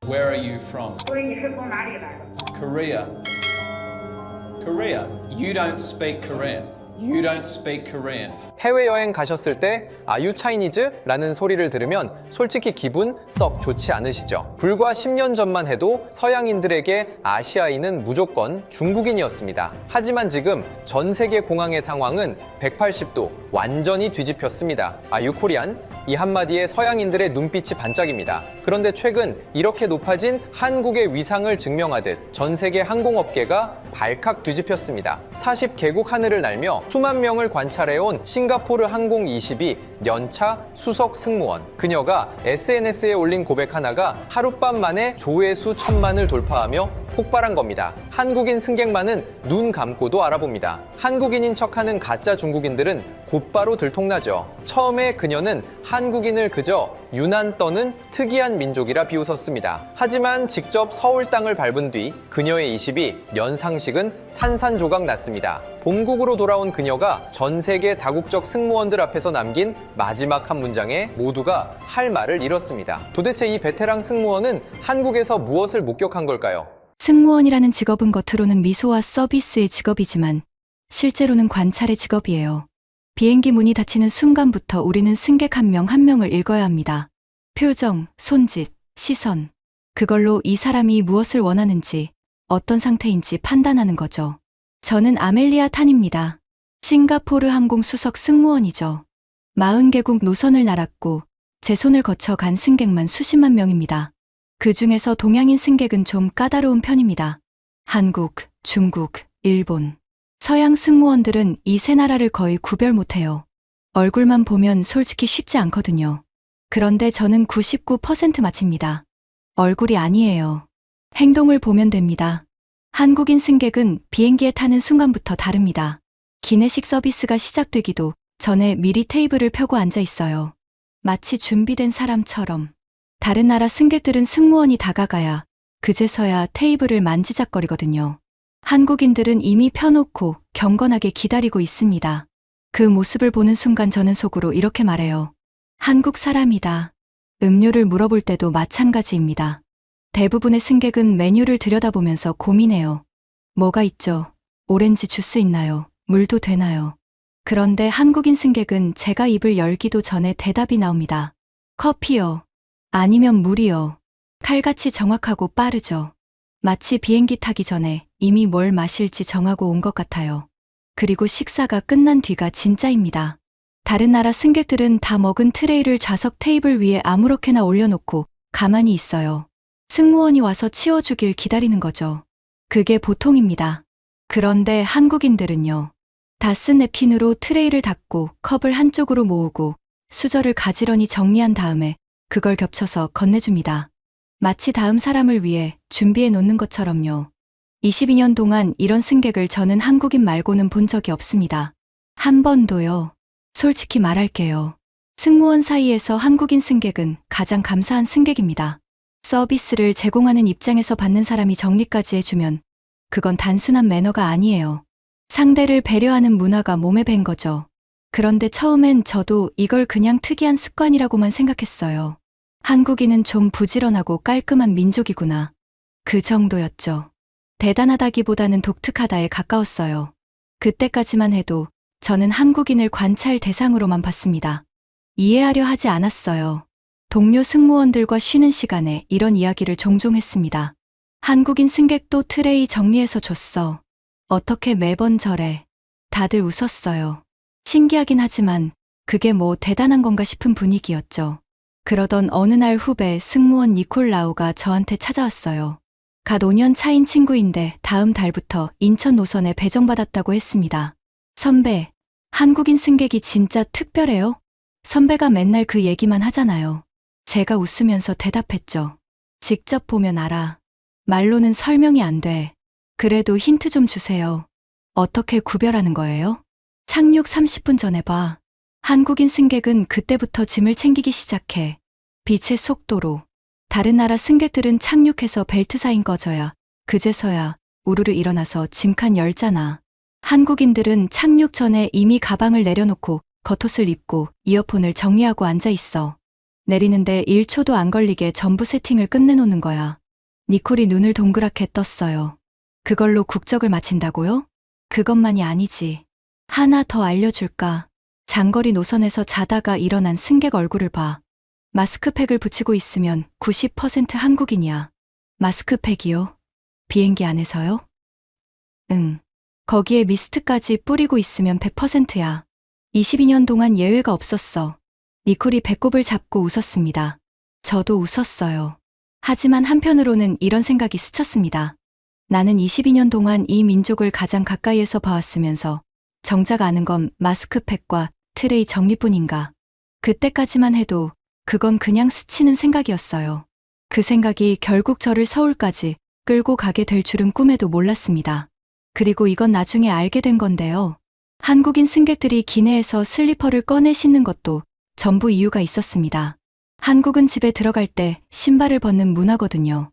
Where are you from? 所以你是从哪里来的？ Korea. Korea. You don't speak Korean. You don't speak Korean. 해외여행 가셨을 때 Are you Chinese? 라는 소리를 들으면 솔직히 기분 썩 좋지 않으시죠? 불과 10년 전만 해도 서양인들에게 아시아인은 무조건 중국인이었습니다. 하지만 지금 전 세계 공항의 상황은 180도 완전히 뒤집혔습니다. Are you Korean? 이 한마디에 서양인들의 눈빛이 반짝입니다. 그런데 최근 이렇게 높아진 한국의 위상을 증명하듯 전 세계 항공업계가 발칵 뒤집혔습니다. 40개국 하늘을 날며 수만 명을 관찰해온 싱가포르 항공 22 연차 수석 승무원. 그녀가 SNS에 올린 고백 하나가 하룻밤 만에 조회수 1000만을 돌파하며 폭발한 겁니다. 한국인 승객만은 눈 감고도 알아봅니다. 한국인인 척하는 가짜 중국인들은 곧바로 들통나죠. 처음에 그녀는 한국인을 그저 유난 떠는 특이한 민족이라 비웃었습니다. 하지만 직접 서울 땅을 밟은 뒤 그녀의 20이 연상식은 산산조각 났습니다. 본국으로 돌아온 그녀가 전 세계 다국적 승무원들 앞에서 남긴 마지막 한 문장에 모두가 할 말을 잃었습니다. 도대체 이 베테랑 승무원은 한국에서 무엇을 목격한 걸까요? 승무원이라는 직업은 겉으로는 미소와 서비스의 직업이지만 실제로는 관찰의 직업이에요. 비행기 문이 닫히는 순간부터 우리는 승객 한 명 한 명을 읽어야 합니다. 표정, 손짓, 시선. 그걸로 이 사람이 무엇을 원하는지, 어떤 상태인지 판단하는 거죠. 저는 아멜리아 탄입니다. 싱가포르 항공 수석 승무원이죠. 40개국 노선을 날았고 제 손을 거쳐 간 승객만 수십만 명입니다. 그 중에서 동양인 승객은 좀 까다로운 편입니다. 한국, 중국, 일본. 서양 승무원들은 이 세 나라를 거의 구별 못해요. 얼굴만 보면 솔직히 쉽지 않거든요. 그런데 저는 99% 맞춥니다. 얼굴이 아니에요. 행동을 보면 됩니다. 한국인 승객은 비행기에 타는 순간부터 다릅니다. 기내식 서비스가 시작되기도 전에 미리 테이블을 펴고 앉아 있어요. 마치 준비된 사람처럼. 다른 나라 승객들은 승무원이 다가가야 그제서야 테이블을 만지작거리거든요. 한국인들은 이미 펴놓고 경건하게 기다리고 있습니다. 그 모습을 보는 순간 저는 속으로 이렇게 말해요. 한국 사람이다. 음료를 물어볼 때도 마찬가지입니다. 대부분의 승객은 메뉴를 들여다보면서 고민해요. 뭐가 있죠? 오렌지 주스 있나요? 물도 되나요? 그런데 한국인 승객은 제가 입을 열기도 전에 대답이 나옵니다. 커피요. 아니면 물이요. 칼같이 정확하고 빠르죠. 마치 비행기 타기 전에 이미 뭘 마실지 정하고 온 것 같아요. 그리고 식사가 끝난 뒤가 진짜입니다. 다른 나라 승객들은 다 먹은 트레이를 좌석 테이블 위에 아무렇게나 올려놓고 가만히 있어요. 승무원이 와서 치워주길 기다리는 거죠. 그게 보통입니다. 그런데 한국인들은요. 다 쓴 냅킨으로 트레이를 닫고 컵을 한쪽으로 모으고 수저를 가지런히 정리한 다음에 그걸 겹쳐서 건네줍니다. 마치 다음 사람을 위해 준비해 놓는 것처럼요. 22년 동안 이런 승객을 저는 한국인 말고는 본 적이 없습니다. 한 번도요. 솔직히 말할게요. 승무원 사이에서 한국인 승객은 가장 감사한 승객입니다. 서비스를 제공하는 입장에서 받는 사람이 정리까지 해주면 그건 단순한 매너가 아니에요. 상대를 배려하는 문화가 몸에 밴 거죠. 그런데 처음엔 저도 이걸 그냥 특이한 습관이라고만 생각했어요. 한국인은 좀 부지런하고 깔끔한 민족이구나. 그 정도였죠. 대단하다기보다는 독특하다에 가까웠어요. 그때까지만 해도 저는 한국인을 관찰 대상으로만 봤습니다. 이해하려 하지 않았어요. 동료 승무원들과 쉬는 시간에 이런 이야기를 종종 했습니다. 한국인 승객도 트레이 정리해서 줬어. 어떻게 매번 저래? 다들 웃었어요. 신기하긴 하지만 그게 뭐 대단한 건가 싶은 분위기였죠. 그러던 어느 날 후배 승무원 니콜라우가 저한테 찾아왔어요. 갓 5년 차인 친구인데 다음 달부터 인천 노선에 배정받았다고 했습니다. 선배, 한국인 승객이 진짜 특별해요? 선배가 맨날 그 얘기만 하잖아요. 제가 웃으면서 대답했죠. 직접 보면 알아. 말로는 설명이 안 돼. 그래도 힌트 좀 주세요. 어떻게 구별하는 거예요? 착륙 30분 전에 봐. 한국인 승객은 그때부터 짐을 챙기기 시작해. 빛의 속도로. 다른 나라 승객들은 착륙해서 벨트 사인 꺼져야 그제서야 우르르 일어나서 짐칸 열잖아. 한국인들은 착륙 전에 이미 가방을 내려놓고 겉옷을 입고 이어폰을 정리하고 앉아 있어. 내리는데 1초도 안 걸리게 전부 세팅을 끝내놓는 거야. 니콜이 눈을 동그랗게 떴어요. 그걸로 국적을 마친다고요? 그것만이 아니지. 하나 더 알려줄까? 장거리 노선에서 자다가 일어난 승객 얼굴을 봐. 마스크팩을 붙이고 있으면 90% 한국인이야. 마스크팩이요? 비행기 안에서요? 응. 거기에 미스트까지 뿌리고 있으면 100%야. 22년 동안 예외가 없었어. 니콜이 배꼽을 잡고 웃었습니다. 저도 웃었어요. 하지만 한편으로는 이런 생각이 스쳤습니다. 나는 22년 동안 이 민족을 가장 가까이에서 봐왔으면서 정작 아는 건 마스크팩과 트레이 정리뿐인가. 그때까지만 해도 그건 그냥 스치는 생각이었어요. 그 생각이 결국 저를 서울까지 끌고 가게 될 줄은 꿈에도 몰랐습니다. 그리고 이건 나중에 알게 된 건데요. 한국인 승객들이 기내에서 슬리퍼를 꺼내 신는 것도 전부 이유가 있었습니다. 한국은 집에 들어갈 때 신발을 벗는 문화거든요.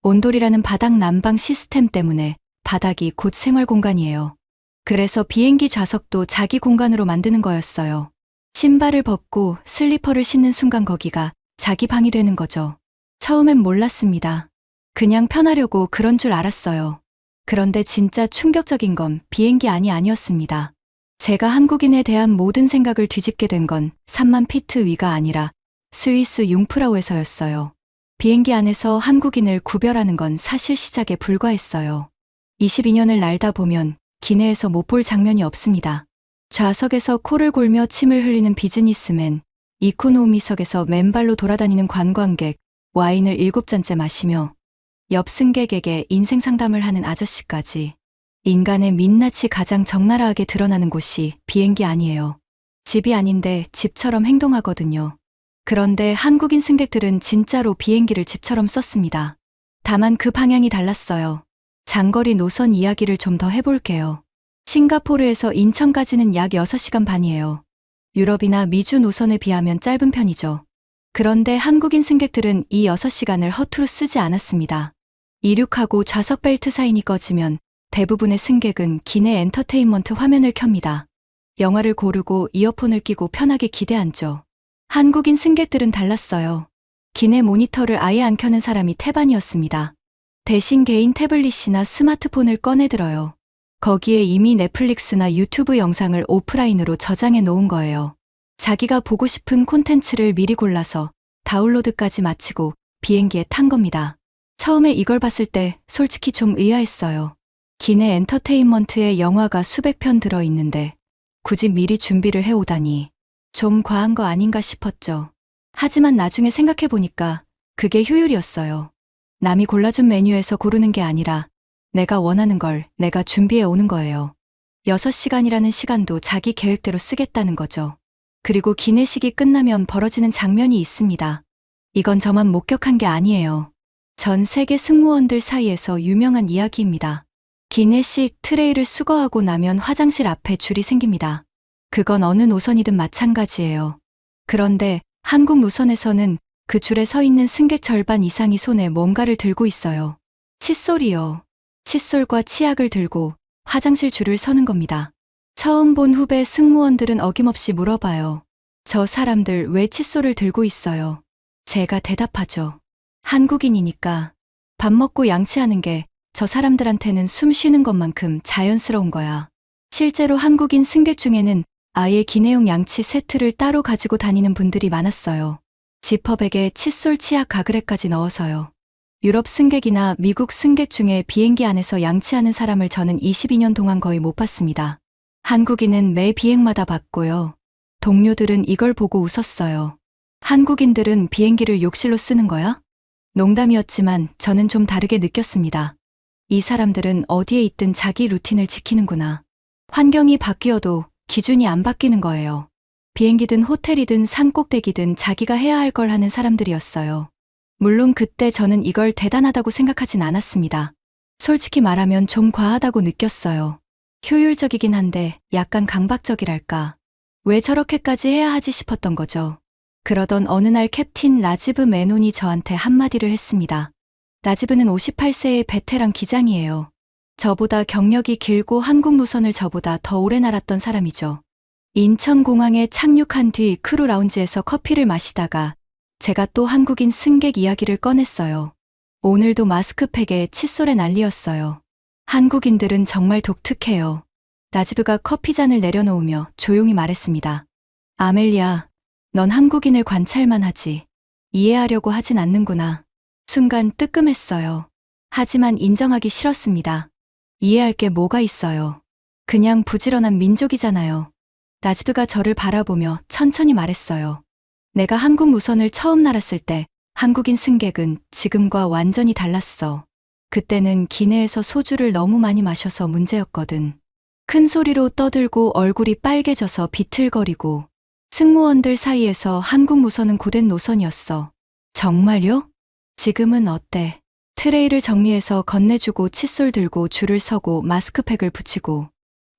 온돌이라는 바닥 난방 시스템 때문에 바닥이 곧 생활 공간이에요. 그래서 비행기 좌석도 자기 공간으로 만드는 거였어요. 신발을 벗고 슬리퍼를 신는 순간 거기가 자기 방이 되는 거죠. 처음엔 몰랐습니다. 그냥 편하려고 그런 줄 알았어요. 그런데 진짜 충격적인 건 비행기 안이 아니었습니다. 제가 한국인에 대한 모든 생각을 뒤집게 된 건 3만 피트 위가 아니라 스위스 융프라우에서였어요. 비행기 안에서 한국인을 구별하는 건 사실 시작에 불과했어요. 22년을 날다 보면 기내에서 못 볼 장면이 없습니다. 좌석에서 코를 골며 침을 흘리는 비즈니스맨, 이코노미석에서 맨발로 돌아다니는 관광객, 와인을 7잔째 마시며 옆 승객에게 인생 상담을 하는 아저씨까지. 인간의 민낯이 가장 적나라하게 드러나는 곳이 비행기 아니에요. 집이 아닌데 집처럼 행동하거든요. 그런데 한국인 승객들은 진짜로 비행기를 집처럼 썼습니다. 다만 그 방향이 달랐어요. 장거리 노선 이야기를 좀 더 해볼게요. 싱가포르에서 인천까지는 약 6시간 반이에요. 유럽이나 미주 노선에 비하면 짧은 편이죠. 그런데 한국인 승객들은 이 6시간을 허투루 쓰지 않았습니다. 이륙하고 좌석 벨트 사인이 꺼지면 대부분의 승객은 기내 엔터테인먼트 화면을 켭니다. 영화를 고르고 이어폰을 끼고 편하게 기대앉죠. 한국인 승객들은 달랐어요. 기내 모니터를 아예 안 켜는 사람이 태반이었습니다. 대신 개인 태블릿이나 스마트폰을 꺼내들어요. 거기에 이미 넷플릭스나 유튜브 영상을 오프라인으로 저장해 놓은 거예요. 자기가 보고 싶은 콘텐츠를 미리 골라서 다운로드까지 마치고 비행기에 탄 겁니다. 처음에 이걸 봤을 때 솔직히 좀 의아했어요. 기내 엔터테인먼트에 영화가 수백 편 들어있는데 굳이 미리 준비를 해오다니 좀 과한 거 아닌가 싶었죠. 하지만 나중에 생각해보니까 그게 효율이었어요. 남이 골라준 메뉴에서 고르는 게 아니라 내가 원하는 걸 내가 준비해 오는 거예요. 6시간이라는 시간도 자기 계획대로 쓰겠다는 거죠. 그리고 기내식이 끝나면 벌어지는 장면이 있습니다. 이건 저만 목격한 게 아니에요. 전 세계 승무원들 사이에서 유명한 이야기입니다. 기내식 트레이를 수거하고 나면 화장실 앞에 줄이 생깁니다. 그건 어느 노선이든 마찬가지예요. 그런데 한국 노선에서는 그 줄에 서 있는 승객 절반 이상이 손에 뭔가를 들고 있어요. 칫솔이요. 칫솔과 치약을 들고 화장실 줄을 서는 겁니다. 처음 본 후배 승무원들은 어김없이 물어봐요. 저 사람들 왜 칫솔을 들고 있어요? 제가 대답하죠. 한국인이니까. 밥 먹고 양치하는 게 저 사람들한테는 숨 쉬는 것만큼 자연스러운 거야. 실제로 한국인 승객 중에는 아예 기내용 양치 세트를 따로 가지고 다니는 분들이 많았어요. 지퍼백에 칫솔, 치약, 가그레까지 넣어서요. 유럽 승객이나 미국 승객 중에 비행기 안에서 양치하는 사람을 저는 22년 동안 거의 못 봤습니다. 한국인은 매 비행마다 봤고요. 동료들은 이걸 보고 웃었어요. 한국인들은 비행기를 욕실로 쓰는 거야? 농담이었지만 저는 좀 다르게 느꼈습니다. 이 사람들은 어디에 있든 자기 루틴을 지키는구나. 환경이 바뀌어도 기준이 안 바뀌는 거예요. 비행기든 호텔이든 산꼭대기든 자기가 해야 할 걸 하는 사람들이었어요. 물론 그때 저는 이걸 대단하다고 생각하진 않았습니다. 솔직히 말하면 좀 과하다고 느꼈어요. 효율적이긴 한데 약간 강박적이랄까. 왜 저렇게까지 해야 하지 싶었던 거죠. 그러던 어느 날 캡틴 라지브 메논이 저한테 한마디를 했습니다. 라지브는 58세의 베테랑 기장이에요. 저보다 경력이 길고 한국 노선을 저보다 더 오래 날았던 사람이죠. 인천공항에 착륙한 뒤 크루 라운지에서 커피를 마시다가 제가 또 한국인 승객 이야기를 꺼냈어요. 오늘도 마스크팩에 칫솔에 난리였어요. 한국인들은 정말 독특해요. 나지브가 커피잔을 내려놓으며 조용히 말했습니다. 아멜리아, 넌 한국인을 관찰만 하지. 이해하려고 하진 않는구나. 순간 뜨끔했어요. 하지만 인정하기 싫었습니다. 이해할 게 뭐가 있어요. 그냥 부지런한 민족이잖아요. 나지브가 저를 바라보며 천천히 말했어요. 내가 한국 무선을 처음 날았을 때 한국인 승객은 지금과 완전히 달랐어. 그때는 기내에서 소주를 너무 많이 마셔서 문제였거든. 큰 소리로 떠들고 얼굴이 빨개져서 비틀거리고 승무원들 사이에서 한국 무선은 고된 노선이었어. 정말요? 지금은 어때? 트레이를 정리해서 건네주고 칫솔 들고 줄을 서고 마스크팩을 붙이고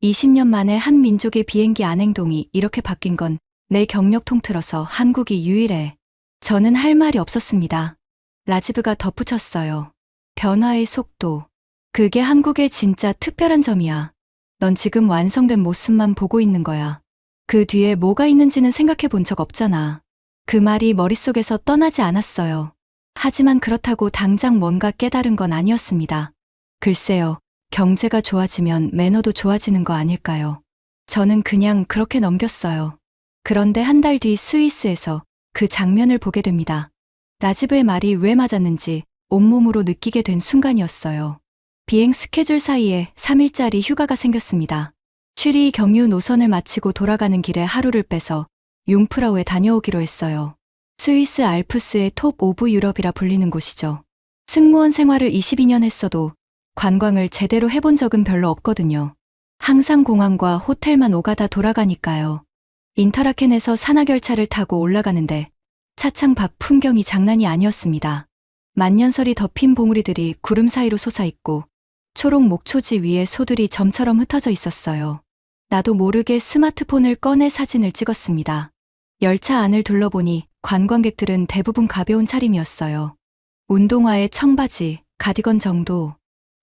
20년 만에 한 민족의 비행기 안행동이 이렇게 바뀐 건 내 경력 통틀어서 한국이 유일해. 저는 할 말이 없었습니다. 라지브가 덧붙였어요. 변화의 속도. 그게 한국의 진짜 특별한 점이야. 넌 지금 완성된 모습만 보고 있는 거야. 그 뒤에 뭐가 있는지는 생각해 본 적 없잖아. 그 말이 머릿속에서 떠나지 않았어요. 하지만 그렇다고 당장 뭔가 깨달은 건 아니었습니다. 글쎄요, 경제가 좋아지면 매너도 좋아지는 거 아닐까요? 저는 그냥 그렇게 넘겼어요. 그런데 한 달 뒤 스위스에서 그 장면을 보게 됩니다. 라지브의 말이 왜 맞았는지 온몸으로 느끼게 된 순간이었어요. 비행 스케줄 사이에 3일짜리 휴가가 생겼습니다. 취리 경유 노선을 마치고 돌아가는 길에 하루를 빼서 융프라우에 다녀오기로 했어요. 스위스 알프스의 톱 오브 유럽이라 불리는 곳이죠. 승무원 생활을 22년 했어도 관광을 제대로 해본 적은 별로 없거든요. 항상 공항과 호텔만 오가다 돌아가니까요. 인터라켄에서 산악열차를 타고 올라가는데 차창 밖 풍경이 장난이 아니었습니다. 만년설이 덮인 봉우리들이 구름 사이로 솟아있고 초록 목초지 위에 소들이 점처럼 흩어져 있었어요. 나도 모르게 스마트폰을 꺼내 사진을 찍었습니다. 열차 안을 둘러보니 관광객들은 대부분 가벼운 차림이었어요. 운동화에 청바지, 가디건 정도.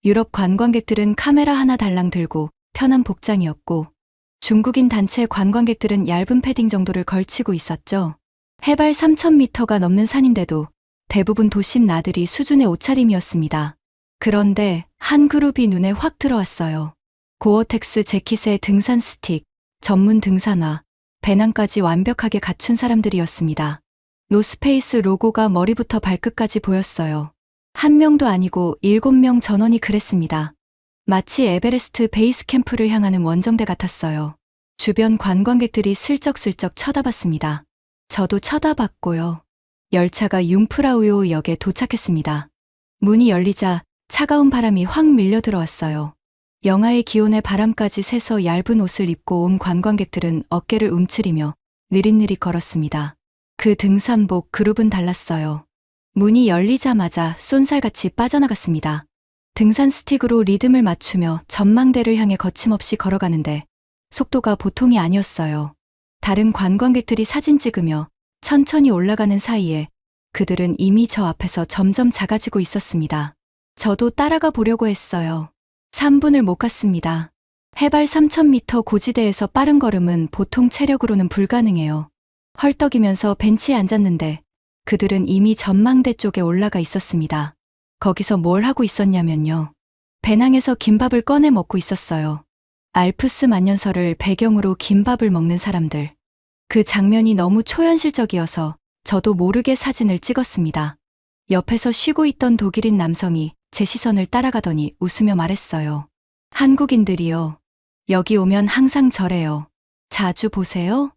유럽 관광객들은 카메라 하나 달랑 들고 편한 복장이었고 중국인 단체 관광객들은 얇은 패딩 정도를 걸치고 있었죠. 해발 3,000m가 넘는 산인데도 대부분 도심 나들이 수준의 옷차림이었습니다. 그런데 한 그룹이 눈에 확 들어왔어요. 고어텍스 재킷에 등산 스틱, 전문 등산화, 배낭까지 완벽하게 갖춘 사람들이었습니다. 노스페이스 로고가 머리부터 발끝까지 보였어요. 한 명도 아니고 7명 전원이 그랬습니다. 마치 에베레스트 베이스 캠프를 향하는 원정대 같았어요. 주변 관광객들이 슬쩍슬쩍 쳐다봤습니다. 저도 쳐다봤고요. 열차가 융프라우요 역에 도착했습니다. 문이 열리자 차가운 바람이 확 밀려 들어왔어요. 영하의 기온에 바람까지 새서 얇은 옷을 입고 온 관광객들은 어깨를 움츠리며 느릿느릿 걸었습니다. 그 등산복 그룹은 달랐어요. 문이 열리자마자 쏜살같이 빠져나갔습니다. 등산 스틱으로 리듬을 맞추며 전망대를 향해 거침없이 걸어가는데 속도가 보통이 아니었어요. 다른 관광객들이 사진 찍으며 천천히 올라가는 사이에 그들은 이미 저 앞에서 점점 작아지고 있었습니다. 저도 따라가 보려고 했어요. 3분을 못 갔습니다. 해발 3,000m 고지대에서 빠른 걸음은 보통 체력으로는 불가능해요. 헐떡이면서 벤치에 앉았는데 그들은 이미 전망대 쪽에 올라가 있었습니다. 거기서 뭘 하고 있었냐면요. 배낭에서 김밥을 꺼내 먹고 있었어요. 알프스 만년설을 배경으로 김밥을 먹는 사람들. 그 장면이 너무 초현실적이어서 저도 모르게 사진을 찍었습니다. 옆에서 쉬고 있던 독일인 남성이 제 시선을 따라가더니 웃으며 말했어요. 한국인들이요. 여기 오면 항상 저래요. 자주 보세요?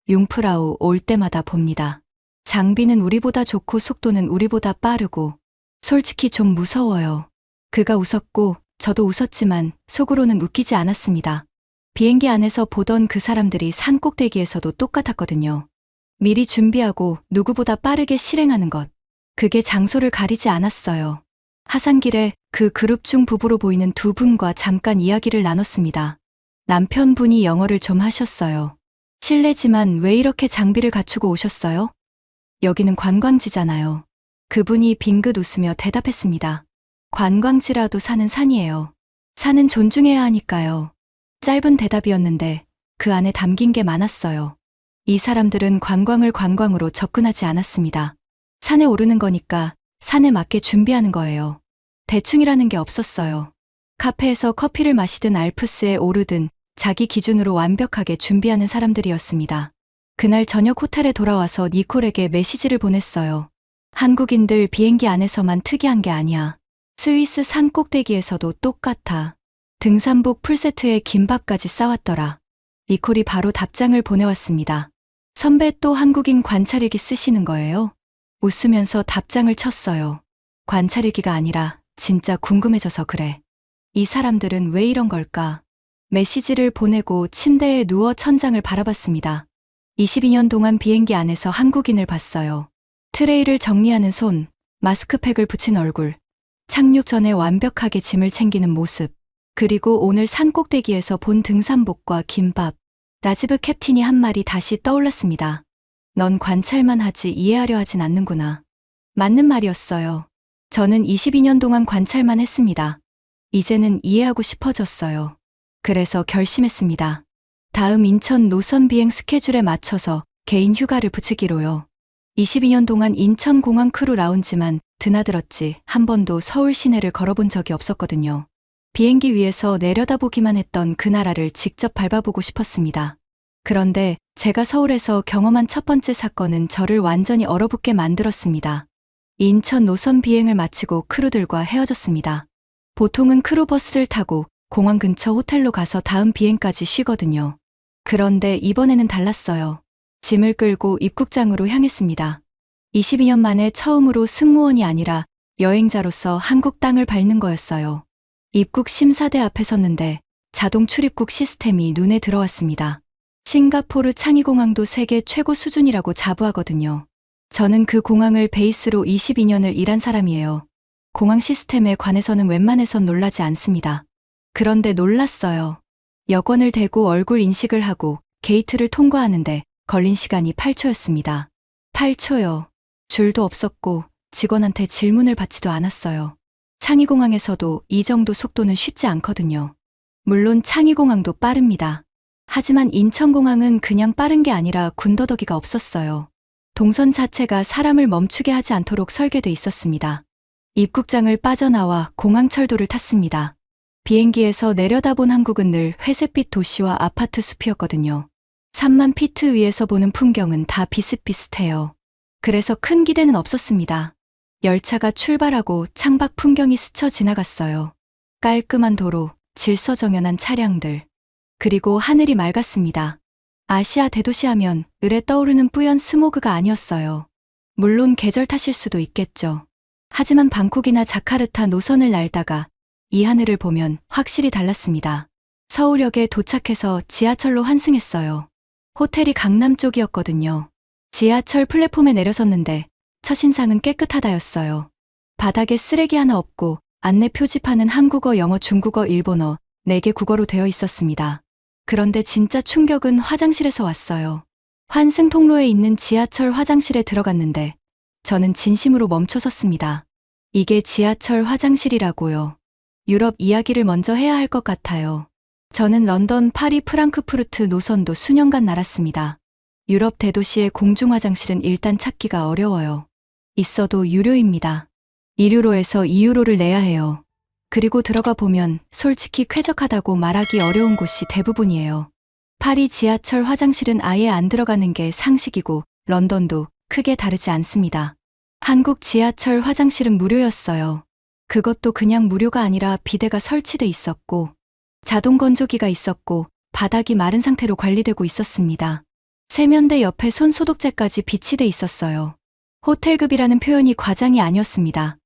융프라우 올 때마다 봅니다. 장비는 우리보다 좋고 속도는 우리보다 빠르고 솔직히 좀 무서워요. 그가 웃었고 저도 웃었지만 속으로는 웃기지 않았습니다. 비행기 안에서 보던 그 사람들이 산 꼭대기에서도 똑같았거든요. 미리 준비하고 누구보다 빠르게 실행하는 것. 그게 장소를 가리지 않았어요. 하산길에 그 그룹 중 부부로 보이는 두 분과 잠깐 이야기를 나눴습니다. 남편분이 영어를 좀 하셨어요. 실례지만 왜 이렇게 장비를 갖추고 오셨어요? 여기는 관광지잖아요. 그분이 빙긋 웃으며 대답했습니다. 관광지라도 사는 산이에요. 산은 존중해야 하니까요. 짧은 대답이었는데 그 안에 담긴 게 많았어요. 이 사람들은 관광을 관광으로 접근하지 않았습니다. 산에 오르는 거니까 산에 맞게 준비하는 거예요. 대충이라는 게 없었어요. 카페에서 커피를 마시든 알프스에 오르든 자기 기준으로 완벽하게 준비하는 사람들이었습니다. 그날 저녁 호텔에 돌아와서 니콜에게 메시지를 보냈어요. 한국인들 비행기 안에서만 특이한 게 아니야. 스위스 산 꼭대기에서도 똑같아. 등산복 풀세트에 김밥까지 싸왔더라. 니콜이 바로 답장을 보내왔습니다. 선배 또 한국인 관찰일기 쓰시는 거예요? 웃으면서 답장을 쳤어요. 관찰일기가 아니라 진짜 궁금해져서 그래. 이 사람들은 왜 이런 걸까? 메시지를 보내고 침대에 누워 천장을 바라봤습니다. 22년 동안 비행기 안에서 한국인을 봤어요. 트레이를 정리하는 손, 마스크팩을 붙인 얼굴, 착륙 전에 완벽하게 짐을 챙기는 모습, 그리고 오늘 산 꼭대기에서 본 등산복과 김밥. 라지브 캡틴이 한 말이 다시 떠올랐습니다. 넌 관찰만 하지 이해하려 하진 않는구나. 맞는 말이었어요. 저는 22년 동안 관찰만 했습니다. 이제는 이해하고 싶어졌어요. 그래서 결심했습니다. 다음 인천 노선 비행 스케줄에 맞춰서 개인 휴가를 붙이기로요. 22년 동안 인천공항 크루 라운지만 드나들었지 한 번도 서울 시내를 걸어본 적이 없었거든요. 비행기 위에서 내려다보기만 했던 그 나라를 직접 밟아보고 싶었습니다. 그런데 제가 서울에서 경험한 첫 번째 사건은 저를 완전히 얼어붙게 만들었습니다. 인천 노선 비행을 마치고 크루들과 헤어졌습니다. 보통은 크루버스를 타고 공항 근처 호텔로 가서 다음 비행까지 쉬거든요. 그런데 이번에는 달랐어요. 짐을 끌고 입국장으로 향했습니다. 22년 만에 처음으로 승무원이 아니라 여행자로서 한국 땅을 밟는 거였어요. 입국 심사대 앞에 섰는데 자동 출입국 시스템이 눈에 들어왔습니다. 싱가포르 창의공항도 세계 최고 수준이라고 자부하거든요. 저는 그 공항을 베이스로 22년을 일한 사람이에요. 공항 시스템에 관해서는 웬만해선 놀라지 않습니다. 그런데 놀랐어요. 여권을 대고 얼굴 인식을 하고 게이트를 통과하는데 걸린 시간이 8초였습니다. 8초요. 줄도 없었고 직원한테 질문을 받지도 않았어요. 창의공항에서도 이 정도 속도는 쉽지 않거든요. 물론 창의공항도 빠릅니다. 하지만 인천공항은 그냥 빠른 게 아니라 군더더기가 없었어요. 동선 자체가 사람을 멈추게 하지 않도록 설계돼 있었습니다. 입국장을 빠져나와 공항철도를 탔습니다. 비행기에서 내려다본 한국은 늘 회색빛 도시와 아파트 숲이었거든요. 3만 피트 위에서 보는 풍경은 다 비슷비슷해요. 그래서 큰 기대는 없었습니다. 열차가 출발하고 창밖 풍경이 스쳐 지나갔어요. 깔끔한 도로, 질서정연한 차량들, 그리고 하늘이 맑았습니다. 아시아 대도시 하면 을에 떠오르는 뿌연 스모그가 아니었어요. 물론 계절 탓일 수도 있겠죠. 하지만 방콕이나 자카르타 노선을 날다가 이 하늘을 보면 확실히 달랐습니다. 서울역에 도착해서 지하철로 환승했어요. 호텔이 강남 쪽이었거든요. 지하철 플랫폼에 내려섰는데 첫인상은 깨끗하다였어요. 바닥에 쓰레기 하나 없고 안내 표지판은 한국어, 영어, 중국어, 일본어 4개 국어로 되어 있었습니다. 그런데 진짜 충격은 화장실에서 왔어요. 환승 통로에 있는 지하철 화장실에 들어갔는데 저는 진심으로 멈춰섰습니다. 이게 지하철 화장실이라고요. 유럽 이야기를 먼저 해야 할 것 같아요. 저는 런던, 파리, 프랑크푸르트 노선도 수년간 날았습니다. 유럽 대도시의 공중 화장실은 일단 찾기가 어려워요. 있어도 유료입니다. 1유로에서 2유로를 내야 해요. 그리고 들어가 보면 솔직히 쾌적하다고 말하기 어려운 곳이 대부분이에요. 파리 지하철 화장실은 아예 안 들어가는 게 상식이고 런던도 크게 다르지 않습니다. 한국 지하철 화장실은 무료였어요. 그것도 그냥 무료가 아니라 비데가 설치돼 있었고 자동 건조기가 있었고 바닥이 마른 상태로 관리되고 있었습니다. 세면대 옆에 손 소독제까지 비치돼 있었어요. 호텔급이라는 표현이 과장이 아니었습니다.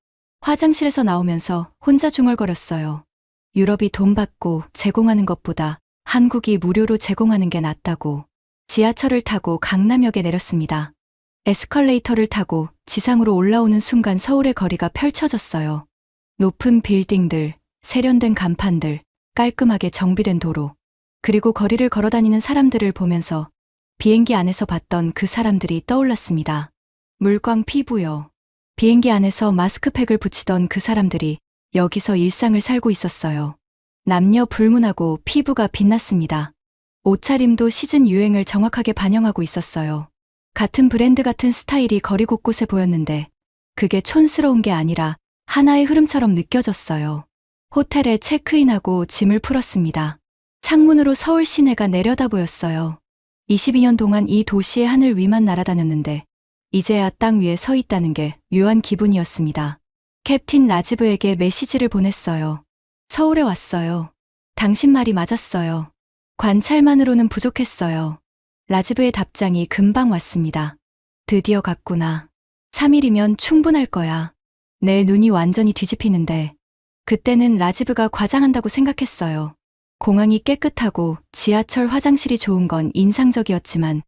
화장실에서 나오면서 혼자 중얼거렸어요. 유럽이 돈 받고 제공하는 것보다 한국이 무료로 제공하는 게 낫다고. 지하철을 타고 강남역에 내렸습니다. 에스컬레이터를 타고 지상으로 올라오는 순간 서울의 거리가 펼쳐졌어요. 높은 빌딩들, 세련된 간판들, 깔끔하게 정비된 도로, 그리고 거리를 걸어다니는 사람들을 보면서 비행기 안에서 봤던 그 사람들이 떠올랐습니다. 물광 피부요. 비행기 안에서 마스크팩을 붙이던 그 사람들이 여기서 일상을 살고 있었어요. 남녀 불문하고 피부가 빛났습니다. 옷차림도 시즌 유행을 정확하게 반영하고 있었어요. 같은 브랜드 같은 스타일이 거리 곳곳에 보였는데 그게 촌스러운 게 아니라 하나의 흐름처럼 느껴졌어요. 호텔에 체크인하고 짐을 풀었습니다. 창문으로 서울 시내가 내려다 보였어요. 22년 동안 이 도시의 하늘 위만 날아다녔는데 이제야 땅 위에 서 있다는 게 묘한 기분이었습니다. 캡틴 라지브에게 메시지를 보냈어요. 서울에 왔어요. 당신 말이 맞았어요. 관찰만으로는 부족했어요. 라지브의 답장이 금방 왔습니다. 드디어 갔구나. 3일이면 충분할 거야. 내 눈이 완전히 뒤집히는데 그때는 라지브가 과장한다고 생각했어요. 공항이 깨끗하고 지하철 화장실이 좋은 건 인상적이었지만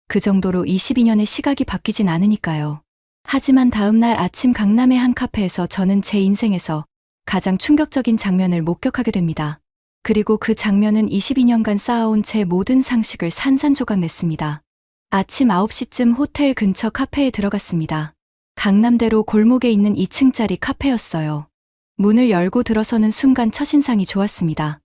그 정도로 22년의 시각이 바뀌진 않으니까요. 하지만 다음 날 아침 강남의 한 카페에서 저는 제 인생에서 가장 충격적인 장면을 목격하게 됩니다. 그리고 그 장면은 22년간 쌓아온 제 모든 상식을 산산조각 냈습니다. 아침 9시쯤 호텔 근처 카페에 들어갔습니다. 강남대로 골목에 있는 2층짜리 카페였어요. 문을 열고 들어서는 순간 첫인상이 좋았습니다.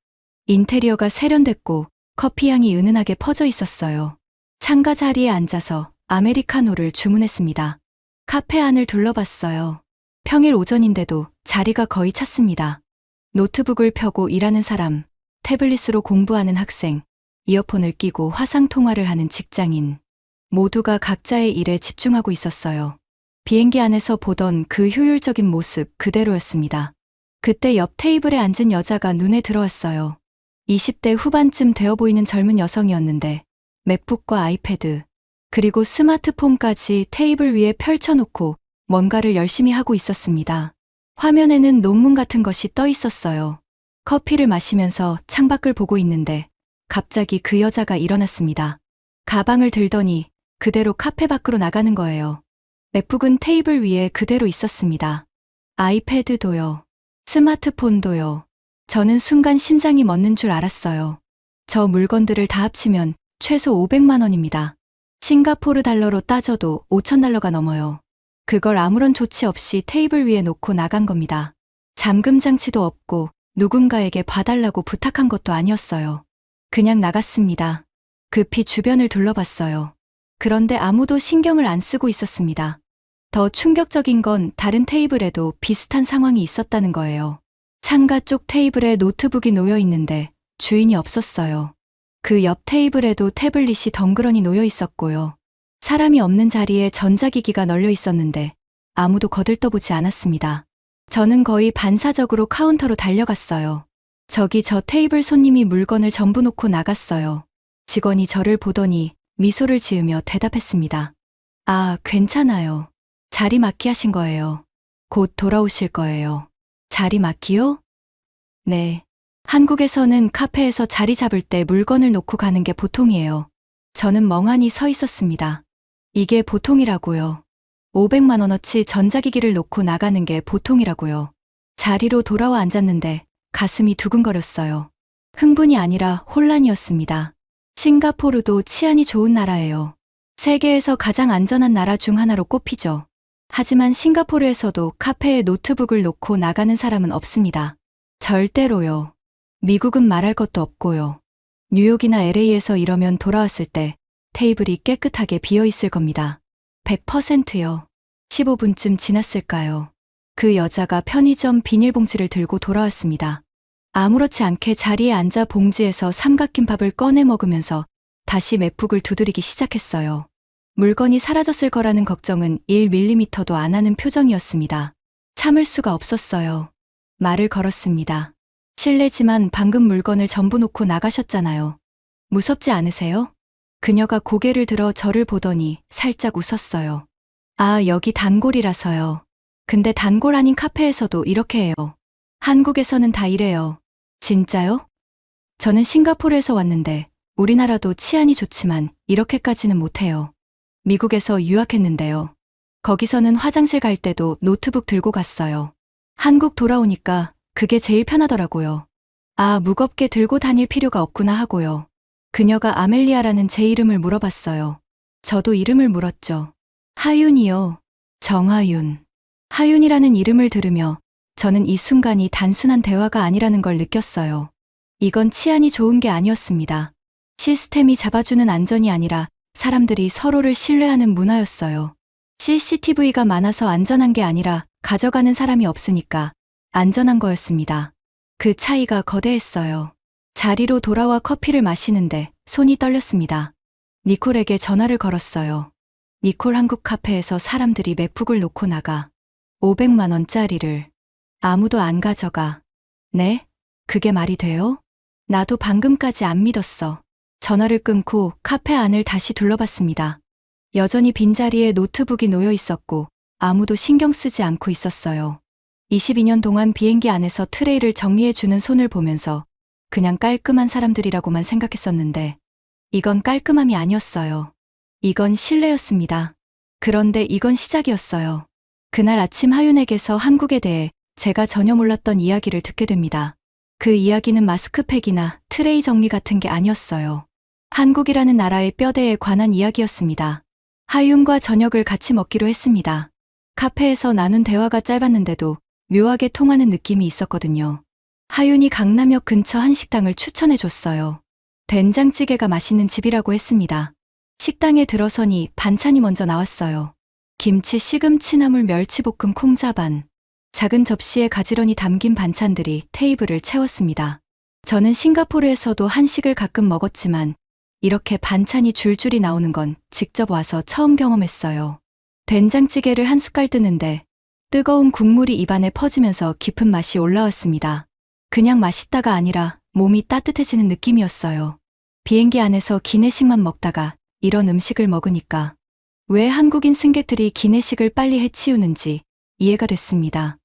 인테리어가 세련됐고 커피향이 은은하게 퍼져 있었어요. 창가 자리에 앉아서 아메리카노를 주문했습니다. 카페 안을 둘러봤어요. 평일 오전인데도 자리가 거의 찼습니다. 노트북을 펴고 일하는 사람, 태블릿으로 공부하는 학생, 이어폰을 끼고 화상통화를 하는 직장인. 모두가 각자의 일에 집중하고 있었어요. 비행기 안에서 보던 그 효율적인 모습 그대로였습니다. 그때 옆 테이블에 앉은 여자가 눈에 들어왔어요. 20대 후반쯤 되어 보이는 젊은 여성이었는데 맥북과 아이패드, 그리고 스마트폰까지 테이블 위에 펼쳐놓고 뭔가를 열심히 하고 있었습니다. 화면에는 논문 같은 것이 떠 있었어요. 커피를 마시면서 창밖을 보고 있는데 갑자기 그 여자가 일어났습니다. 가방을 들더니 그대로 카페 밖으로 나가는 거예요. 맥북은 테이블 위에 그대로 있었습니다. 아이패드도요. 스마트폰도요. 저는 순간 심장이 멎는 줄 알았어요. 저 물건들을 다 합치면 최소 500만 원입니다. 싱가포르 달러로 따져도 5천 달러가 넘어요. 그걸 아무런 조치 없이 테이블 위에 놓고 나간 겁니다. 잠금 장치도 없고 누군가에게 봐달라고 부탁한 것도 아니었어요. 그냥 나갔습니다. 급히 주변을 둘러봤어요. 그런데 아무도 신경을 안 쓰고 있었습니다. 더 충격적인 건 다른 테이블에도 비슷한 상황이 있었다는 거예요. 창가 쪽 테이블에 노트북이 놓여 있는데 주인이 없었어요. 그 옆 테이블에도 태블릿이 덩그러니 놓여 있었고요. 사람이 없는 자리에 전자기기가 널려 있었는데 아무도 거들떠보지 않았습니다. 저는 거의 반사적으로 카운터로 달려갔어요. 저기 저 테이블 손님이 물건을 전부 놓고 나갔어요. 직원이 저를 보더니 미소를 지으며 대답했습니다. 아, 괜찮아요. 자리 맡기 하신 거예요. 곧 돌아오실 거예요. 자리 맡기요? 네. 한국에서는 카페에서 자리 잡을 때 물건을 놓고 가는 게 보통이에요. 저는 멍하니 서 있었습니다. 이게 보통이라고요. 500만 원어치 전자기기를 놓고 나가는 게 보통이라고요. 자리로 돌아와 앉았는데 가슴이 두근거렸어요. 흥분이 아니라 혼란이었습니다. 싱가포르도 치안이 좋은 나라예요. 세계에서 가장 안전한 나라 중 하나로 꼽히죠. 하지만 싱가포르에서도 카페에 노트북을 놓고 나가는 사람은 없습니다. 절대로요. 미국은 말할 것도 없고요. 뉴욕이나 LA에서 이러면 돌아왔을 때 테이블이 깨끗하게 비어 있을 겁니다. 100%요. 15분쯤 지났을까요? 그 여자가 편의점 비닐봉지를 들고 돌아왔습니다. 아무렇지 않게 자리에 앉아 봉지에서 삼각김밥을 꺼내 먹으면서 다시 맥북을 두드리기 시작했어요. 물건이 사라졌을 거라는 걱정은 1mm도 안 하는 표정이었습니다. 참을 수가 없었어요. 말을 걸었습니다. 실례지만 방금 물건을 전부 놓고 나가셨잖아요. 무섭지 않으세요? 그녀가 고개를 들어 저를 보더니 살짝 웃었어요. 아, 여기 단골이라서요. 근데 단골 아닌 카페에서도 이렇게 해요. 한국에서는 다 이래요. 진짜요? 저는 싱가포르에서 왔는데 우리나라도 치안이 좋지만 이렇게까지는 못해요. 미국에서 유학했는데요. 거기서는 화장실 갈 때도 노트북 들고 갔어요. 한국 돌아오니까 그게 제일 편하더라고요. 아, 무겁게 들고 다닐 필요가 없구나 하고요. 그녀가 아멜리아라는 제 이름을 물어봤어요. 저도 이름을 물었죠. 하윤이요. 정하윤. 하윤이라는 이름을 들으며 저는 이 순간이 단순한 대화가 아니라는 걸 느꼈어요. 이건 치안이 좋은 게 아니었습니다. 시스템이 잡아주는 안전이 아니라 사람들이 서로를 신뢰하는 문화였어요. CCTV가 많아서 안전한 게 아니라 가져가는 사람이 없으니까 안전한 거였습니다. 그 차이가 거대했어요. 자리로 돌아와 커피를 마시는데 손이 떨렸습니다. 니콜에게 전화를 걸었어요. 니콜 한국 카페에서 사람들이 맥북을 놓고 나가. 500만 원짜리를. 아무도 안 가져가. 네? 그게 말이 돼요? 나도 방금까지 안 믿었어. 전화를 끊고 카페 안을 다시 둘러봤습니다. 여전히 빈자리에 노트북이 놓여 있었고 아무도 신경 쓰지 않고 있었어요. 22년 동안 비행기 안에서 트레이를 정리해주는 손을 보면서 그냥 깔끔한 사람들이라고만 생각했었는데 이건 깔끔함이 아니었어요. 이건 신뢰였습니다. 그런데 이건 시작이었어요. 그날 아침 하윤에게서 한국에 대해 제가 전혀 몰랐던 이야기를 듣게 됩니다. 그 이야기는 마스크팩이나 트레이 정리 같은 게 아니었어요. 한국이라는 나라의 뼈대에 관한 이야기였습니다. 하윤과 저녁을 같이 먹기로 했습니다. 카페에서 나눈 대화가 짧았는데도 묘하게 통하는 느낌이 있었거든요. 하윤이 강남역 근처 한 식당을 추천해줬어요. 된장찌개가 맛있는 집이라고 했습니다. 식당에 들어서니 반찬이 먼저 나왔어요. 김치, 시금치, 나물, 멸치볶음, 콩자반. 작은 접시에 가지런히 담긴 반찬들이 테이블을 채웠습니다. 저는 싱가포르에서도 한식을 가끔 먹었지만 이렇게 반찬이 줄줄이 나오는 건 직접 와서 처음 경험했어요. 된장찌개를 한 숟갈 뜨는데 뜨거운 국물이 입안에 퍼지면서 깊은 맛이 올라왔습니다. 그냥 맛있다가 아니라 몸이 따뜻해지는 느낌이었어요. 비행기 안에서 기내식만 먹다가 이런 음식을 먹으니까 왜 한국인 승객들이 기내식을 빨리 해치우는지 이해가 됐습니다.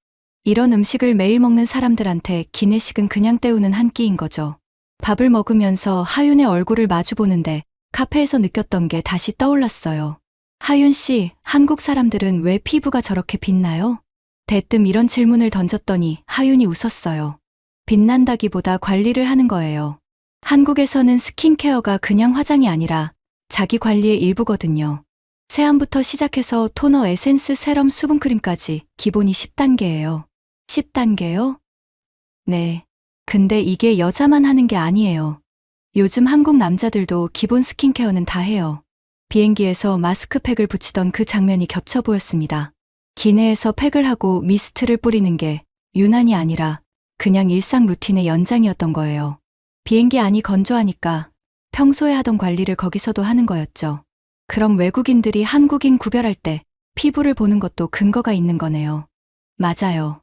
이런 음식을 매일 먹는 사람들한테 기내식은 그냥 때우는 한 끼인 거죠. 밥을 먹으면서 하윤의 얼굴을 마주보는데 카페에서 느꼈던 게 다시 떠올랐어요. 하윤 씨, 한국 사람들은 왜 피부가 저렇게 빛나요? 대뜸 이런 질문을 던졌더니 하윤이 웃었어요. 빛난다기보다 관리를 하는 거예요. 한국에서는 스킨케어가 그냥 화장이 아니라 자기 관리의 일부거든요. 세안부터 시작해서 토너, 에센스, 세럼, 수분크림까지 기본이 10단계예요. 10단계요? 네. 근데 이게 여자만 하는 게 아니에요. 요즘 한국 남자들도 기본 스킨케어는 다 해요. 비행기에서 마스크팩을 붙이던 그 장면이 겹쳐 보였습니다. 기내에서 팩을 하고 미스트를 뿌리는 게 유난이 아니라 그냥 일상 루틴의 연장이었던 거예요. 비행기 안이 건조하니까 평소에 하던 관리를 거기서도 하는 거였죠. 그럼 외국인들이 한국인 구별할 때 피부를 보는 것도 근거가 있는 거네요. 맞아요.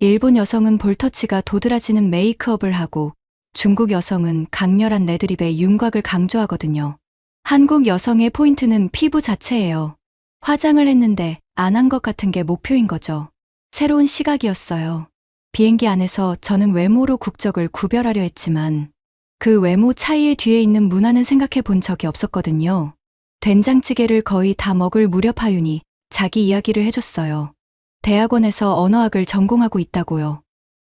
일본 여성은 볼터치가 도드라지는 메이크업을 하고 중국 여성은 강렬한 레드립의 윤곽을 강조하거든요. 한국 여성의 포인트는 피부 자체예요. 화장을 했는데 안 한 것 같은 게 목표인 거죠. 새로운 시각이었어요. 비행기 안에서 저는 외모로 국적을 구별하려 했지만 그 외모 차이의 뒤에 있는 문화는 생각해 본 적이 없었거든요. 된장찌개를 거의 다 먹을 무렵 하윤이 자기 이야기를 해줬어요. 대학원에서 언어학을 전공하고 있다고요.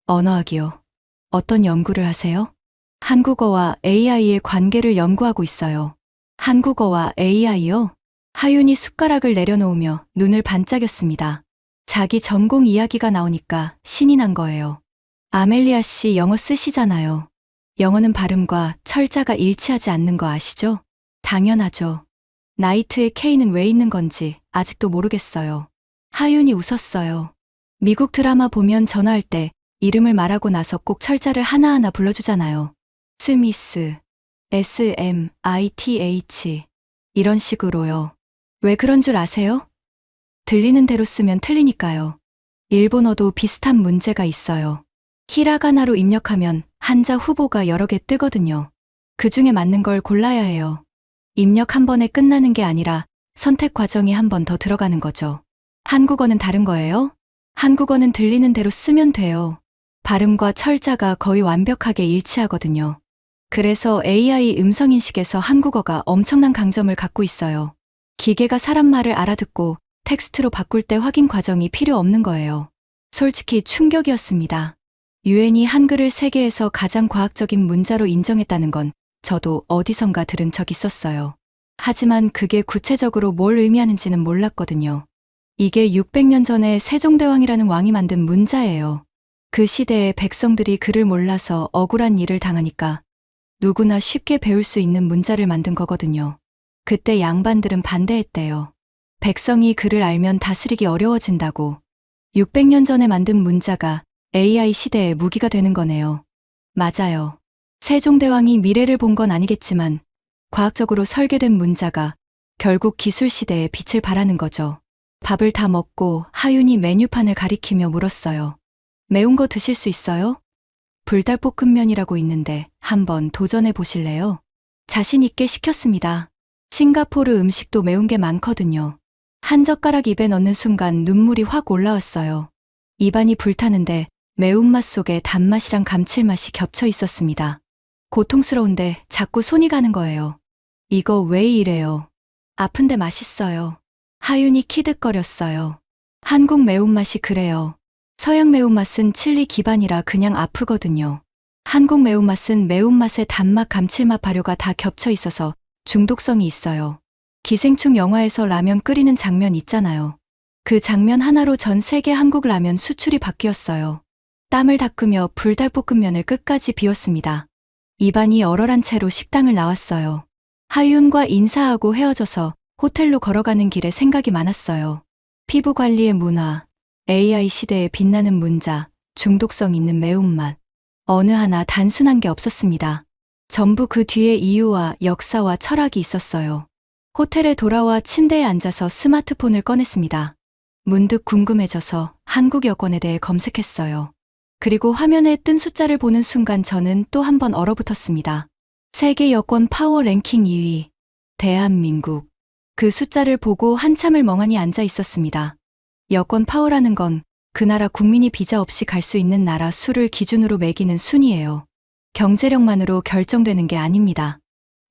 언어학이요? 어떤 연구를 하세요? 한국어와 AI의 관계를 연구하고 있어요. 한국어와 AI요? 하윤이 숟가락을 내려놓으며 눈을 반짝였습니다. 자기 전공 이야기가 나오니까 신이 난 거예요. 아멜리아 씨 영어 쓰시잖아요. 영어는 발음과 철자가 일치하지 않는 거 아시죠? 당연하죠. 나이트의 K는 왜 있는 건지 아직도 모르겠어요. 하윤이 웃었어요. 미국 드라마 보면 전화할 때 이름을 말하고 나서 꼭 철자를 하나하나 불러주잖아요. 스미스, SMITH 이런 식으로요. 왜 그런 줄 아세요? 들리는 대로 쓰면 틀리니까요. 일본어도 비슷한 문제가 있어요. 히라가나로 입력하면 한자 후보가 여러 개 뜨거든요. 그 중에 맞는 걸 골라야 해요. 입력 한 번에 끝나는 게 아니라 선택 과정이 한 번 더 들어가는 거죠. 한국어는 다른 거예요? 한국어는 들리는 대로 쓰면 돼요. 발음과 철자가 거의 완벽하게 일치하거든요. 그래서 AI 음성인식에서 한국어가 엄청난 강점을 갖고 있어요. 기계가 사람 말을 알아듣고 텍스트로 바꿀 때 확인 과정이 필요 없는 거예요. 솔직히 충격이었습니다. 유엔이 한글을 세계에서 가장 과학적인 문자로 인정했다는 건 저도 어디선가 들은 적 있었어요. 하지만 그게 구체적으로 뭘 의미하는지는 몰랐거든요. 이게 600년 전에 세종대왕이라는 왕이 만든 문자예요. 그 시대에 백성들이 글을 몰라서 억울한 일을 당하니까 누구나 쉽게 배울 수 있는 문자를 만든 거거든요. 그때 양반들은 반대했대요. 백성이 그를 알면 다스리기 어려워진다고. 600년 전에 만든 문자가 AI 시대의 무기가 되는 거네요. 맞아요. 세종대왕이 미래를 본 건 아니겠지만 과학적으로 설계된 문자가 결국 기술 시대에 빛을 발하는 거죠. 밥을 다 먹고 하윤이 메뉴판을 가리키며 물었어요. 매운 거 드실 수 있어요? 불닭볶음면이라고 있는데 한번 도전해 보실래요? 자신 있게 시켰습니다. 싱가포르 음식도 매운 게 많거든요. 한 젓가락 입에 넣는 순간 눈물이 확 올라왔어요. 입안이 불타는데 매운맛 속에 단맛이랑 감칠맛이 겹쳐 있었습니다. 고통스러운데 자꾸 손이 가는 거예요. 이거 왜 이래요? 아픈데 맛있어요. 하윤이 키득거렸어요. 한국 매운맛이 그래요. 서양 매운맛은 칠리 기반이라 그냥 아프거든요. 한국 매운맛은 매운맛에 단맛, 감칠맛, 발효가 다 겹쳐 있어서 중독성이 있어요. 기생충 영화에서 라면 끓이는 장면 있잖아요. 그 장면 하나로 전 세계 한국 라면 수출이 바뀌었어요. 땀을 닦으며 불닭볶음면을 끝까지 비웠습니다. 입안이 얼얼한 채로 식당을 나왔어요. 하윤과 인사하고 헤어져서 호텔로 걸어가는 길에 생각이 많았어요. 피부 관리의 문화, AI 시대에 빛나는 문자, 중독성 있는 매운맛. 어느 하나 단순한 게 없었습니다. 전부 그 뒤에 이유와 역사와 철학이 있었어요. 호텔에 돌아와 침대에 앉아서 스마트폰을 꺼냈습니다. 문득 궁금해져서 한국 여권에 대해 검색했어요. 그리고 화면에 뜬 숫자를 보는 순간 저는 또 한 번 얼어붙었습니다. 세계 여권 파워 랭킹 2위. 대한민국. 그 숫자를 보고 한참을 멍하니 앉아 있었습니다. 여권 파워라는 건 그 나라 국민이 비자 없이 갈 수 있는 나라 수를 기준으로 매기는 순위예요. 경제력만으로 결정되는 게 아닙니다.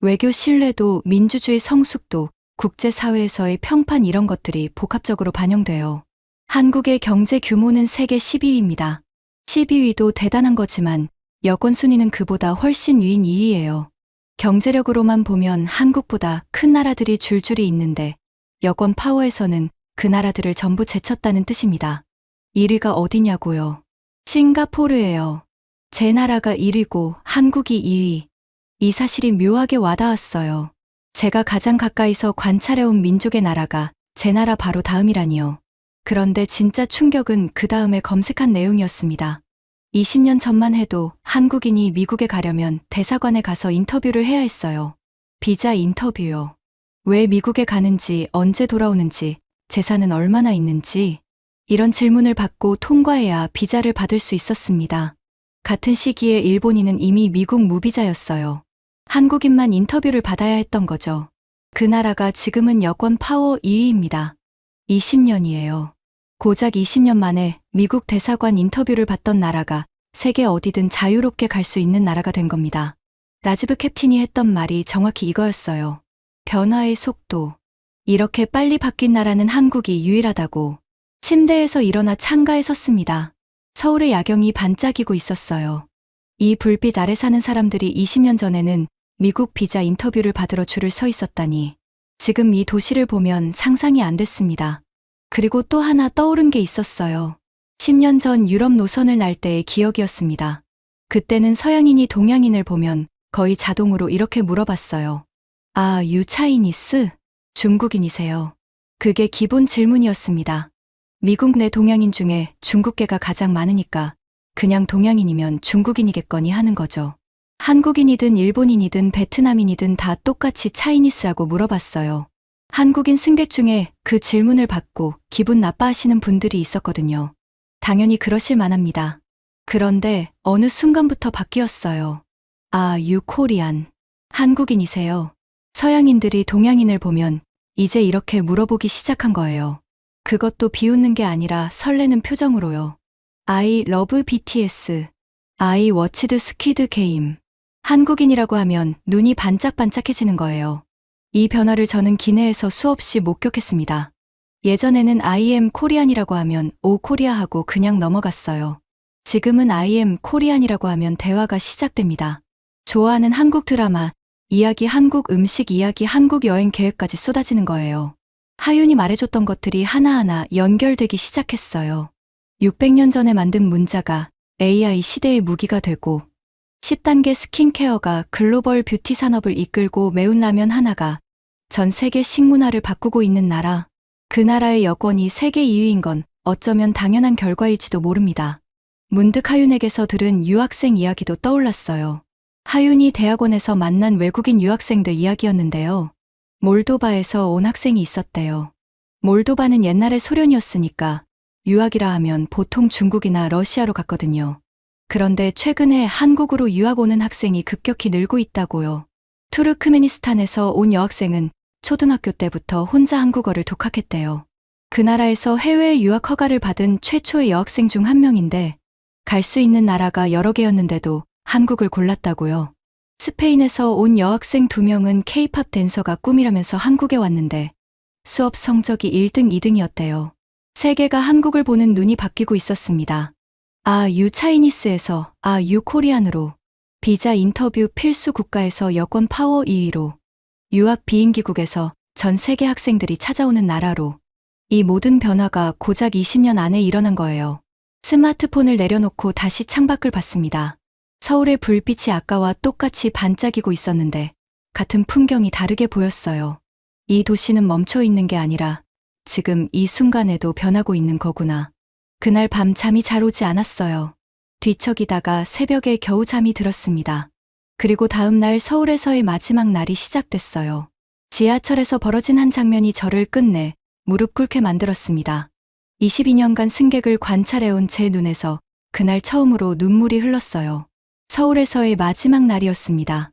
외교 신뢰도, 민주주의 성숙도, 국제사회에서의 평판 이런 것들이 복합적으로 반영돼요. 한국의 경제 규모는 세계 12위입니다. 12위도 대단한 거지만 여권 순위는 그보다 훨씬 위인 2위예요. 경제력으로만 보면 한국보다 큰 나라들이 줄줄이 있는데 여권 파워에서는 그 나라들을 전부 제쳤다는 뜻입니다. 1위가 어디냐고요? 싱가포르예요. 제 나라가 1위고 한국이 2위. 이 사실이 묘하게 와닿았어요. 제가 가장 가까이서 관찰해온 민족의 나라가 제 나라 바로 다음이라니요. 그런데 진짜 충격은 그 다음에 검색한 내용이었습니다. 20년 전만 해도 한국인이 미국에 가려면 대사관에 가서 인터뷰를 해야 했어요. 비자 인터뷰요. 왜 미국에 가는지, 언제 돌아오는지, 재산은 얼마나 있는지 이런 질문을 받고 통과해야 비자를 받을 수 있었습니다. 같은 시기에 일본인은 이미 미국 무비자였어요. 한국인만 인터뷰를 받아야 했던 거죠. 그 나라가 지금은 여권 파워 2위입니다. 20년이에요. 고작 20년 만에 미국 대사관 인터뷰를 받던 나라가 세계 어디든 자유롭게 갈 수 있는 나라가 된 겁니다. 라지브 캡틴이 했던 말이 정확히 이거였어요. 변화의 속도. 이렇게 빨리 바뀐 나라는 한국이 유일하다고. 침대에서 일어나 창가에 섰습니다. 서울의 야경이 반짝이고 있었어요. 이 불빛 아래 사는 사람들이 20년 전에는 미국 비자 인터뷰를 받으러 줄을 서 있었다니. 지금 이 도시를 보면 상상이 안 됐습니다. 그리고 또 하나 떠오른 게 있었어요. 10년 전 유럽 노선을 날 때의 기억이었습니다. 그때는 서양인이 동양인을 보면 거의 자동으로 이렇게 물어봤어요. 아, you Chinese? 중국인이세요? 그게 기본 질문이었습니다. 미국 내 동양인 중에 중국계가 가장 많으니까 그냥 동양인이면 중국인이겠거니 하는 거죠. 한국인이든 일본인이든 베트남인이든 다 똑같이 차이니스라고 물어봤어요. 한국인 승객 중에 그 질문을 받고 기분 나빠하시는 분들이 있었거든요. 당연히 그러실 만합니다. 그런데 어느 순간부터 바뀌었어요. 아, you Korean. 한국인이세요? 서양인들이 동양인을 보면 이제 이렇게 물어보기 시작한 거예요. 그것도 비웃는 게 아니라 설레는 표정으로요. I love BTS. I watched Squid Game. 한국인이라고 하면 눈이 반짝반짝해지는 거예요. 이 변화를 저는 기내에서 수없이 목격했습니다. 예전에는 I am Korean이라고 하면 오 코리아 하고 그냥 넘어갔어요. 지금은 I am Korean이라고 하면 대화가 시작됩니다. 좋아하는 한국 드라마, 이야기 한국 음식 이야기 한국 여행 계획까지 쏟아지는 거예요. 하윤이 말해줬던 것들이 하나하나 연결되기 시작했어요. 600년 전에 만든 문자가 AI 시대의 무기가 되고 10단계 스킨케어가 글로벌 뷰티 산업을 이끌고 매운 라면 하나가 전 세계 식문화를 바꾸고 있는 나라. 그 나라의 여권이 세계 2위인 건 어쩌면 당연한 결과일지도 모릅니다. 문득 하윤에게서 들은 유학생 이야기도 떠올랐어요. 하윤이 대학원에서 만난 외국인 유학생들 이야기였는데요. 몰도바에서 온 학생이 있었대요. 몰도바는 옛날에 소련이었으니까 유학이라 하면 보통 중국이나 러시아로 갔거든요. 그런데 최근에 한국으로 유학 오는 학생이 급격히 늘고 있다고요. 투르크메니스탄에서 온 여학생은 초등학교 때부터 혼자 한국어를 독학했대요. 그 나라에서 해외 유학 허가를 받은 최초의 여학생 중 한 명인데 갈 수 있는 나라가 여러 개였는데도 한국을 골랐다고요. 스페인에서 온 여학생 2명은 K-팝 댄서가 꿈이라면서 한국에 왔는데 수업 성적이 1등, 2등이었대요. 세계가 한국을 보는 눈이 바뀌고 있었습니다. 유 차이니스에서 유 코리안으로, 비자 인터뷰 필수 국가에서 여권 파워 2위로, 유학 비인기국에서 전 세계 학생들이 찾아오는 나라로, 이 모든 변화가 고작 20년 안에 일어난 거예요. 스마트폰을 내려놓고 다시 창밖을 봤습니다. 서울의 불빛이 아까와 똑같이 반짝이고 있었는데 같은 풍경이 다르게 보였어요. 이 도시는 멈춰 있는 게 아니라 지금 이 순간에도 변하고 있는 거구나. 그날 밤 잠이 잘 오지 않았어요. 뒤척이다가 새벽에 겨우 잠이 들었습니다. 그리고 다음 날 서울에서의 마지막 날이 시작됐어요. 지하철에서 벌어진 한 장면이 저를 끝내 무릎 꿇게 만들었습니다. 22년간 승객을 관찰해온 제 눈에서 그날 처음으로 눈물이 흘렀어요. 서울에서의 마지막 날이었습니다.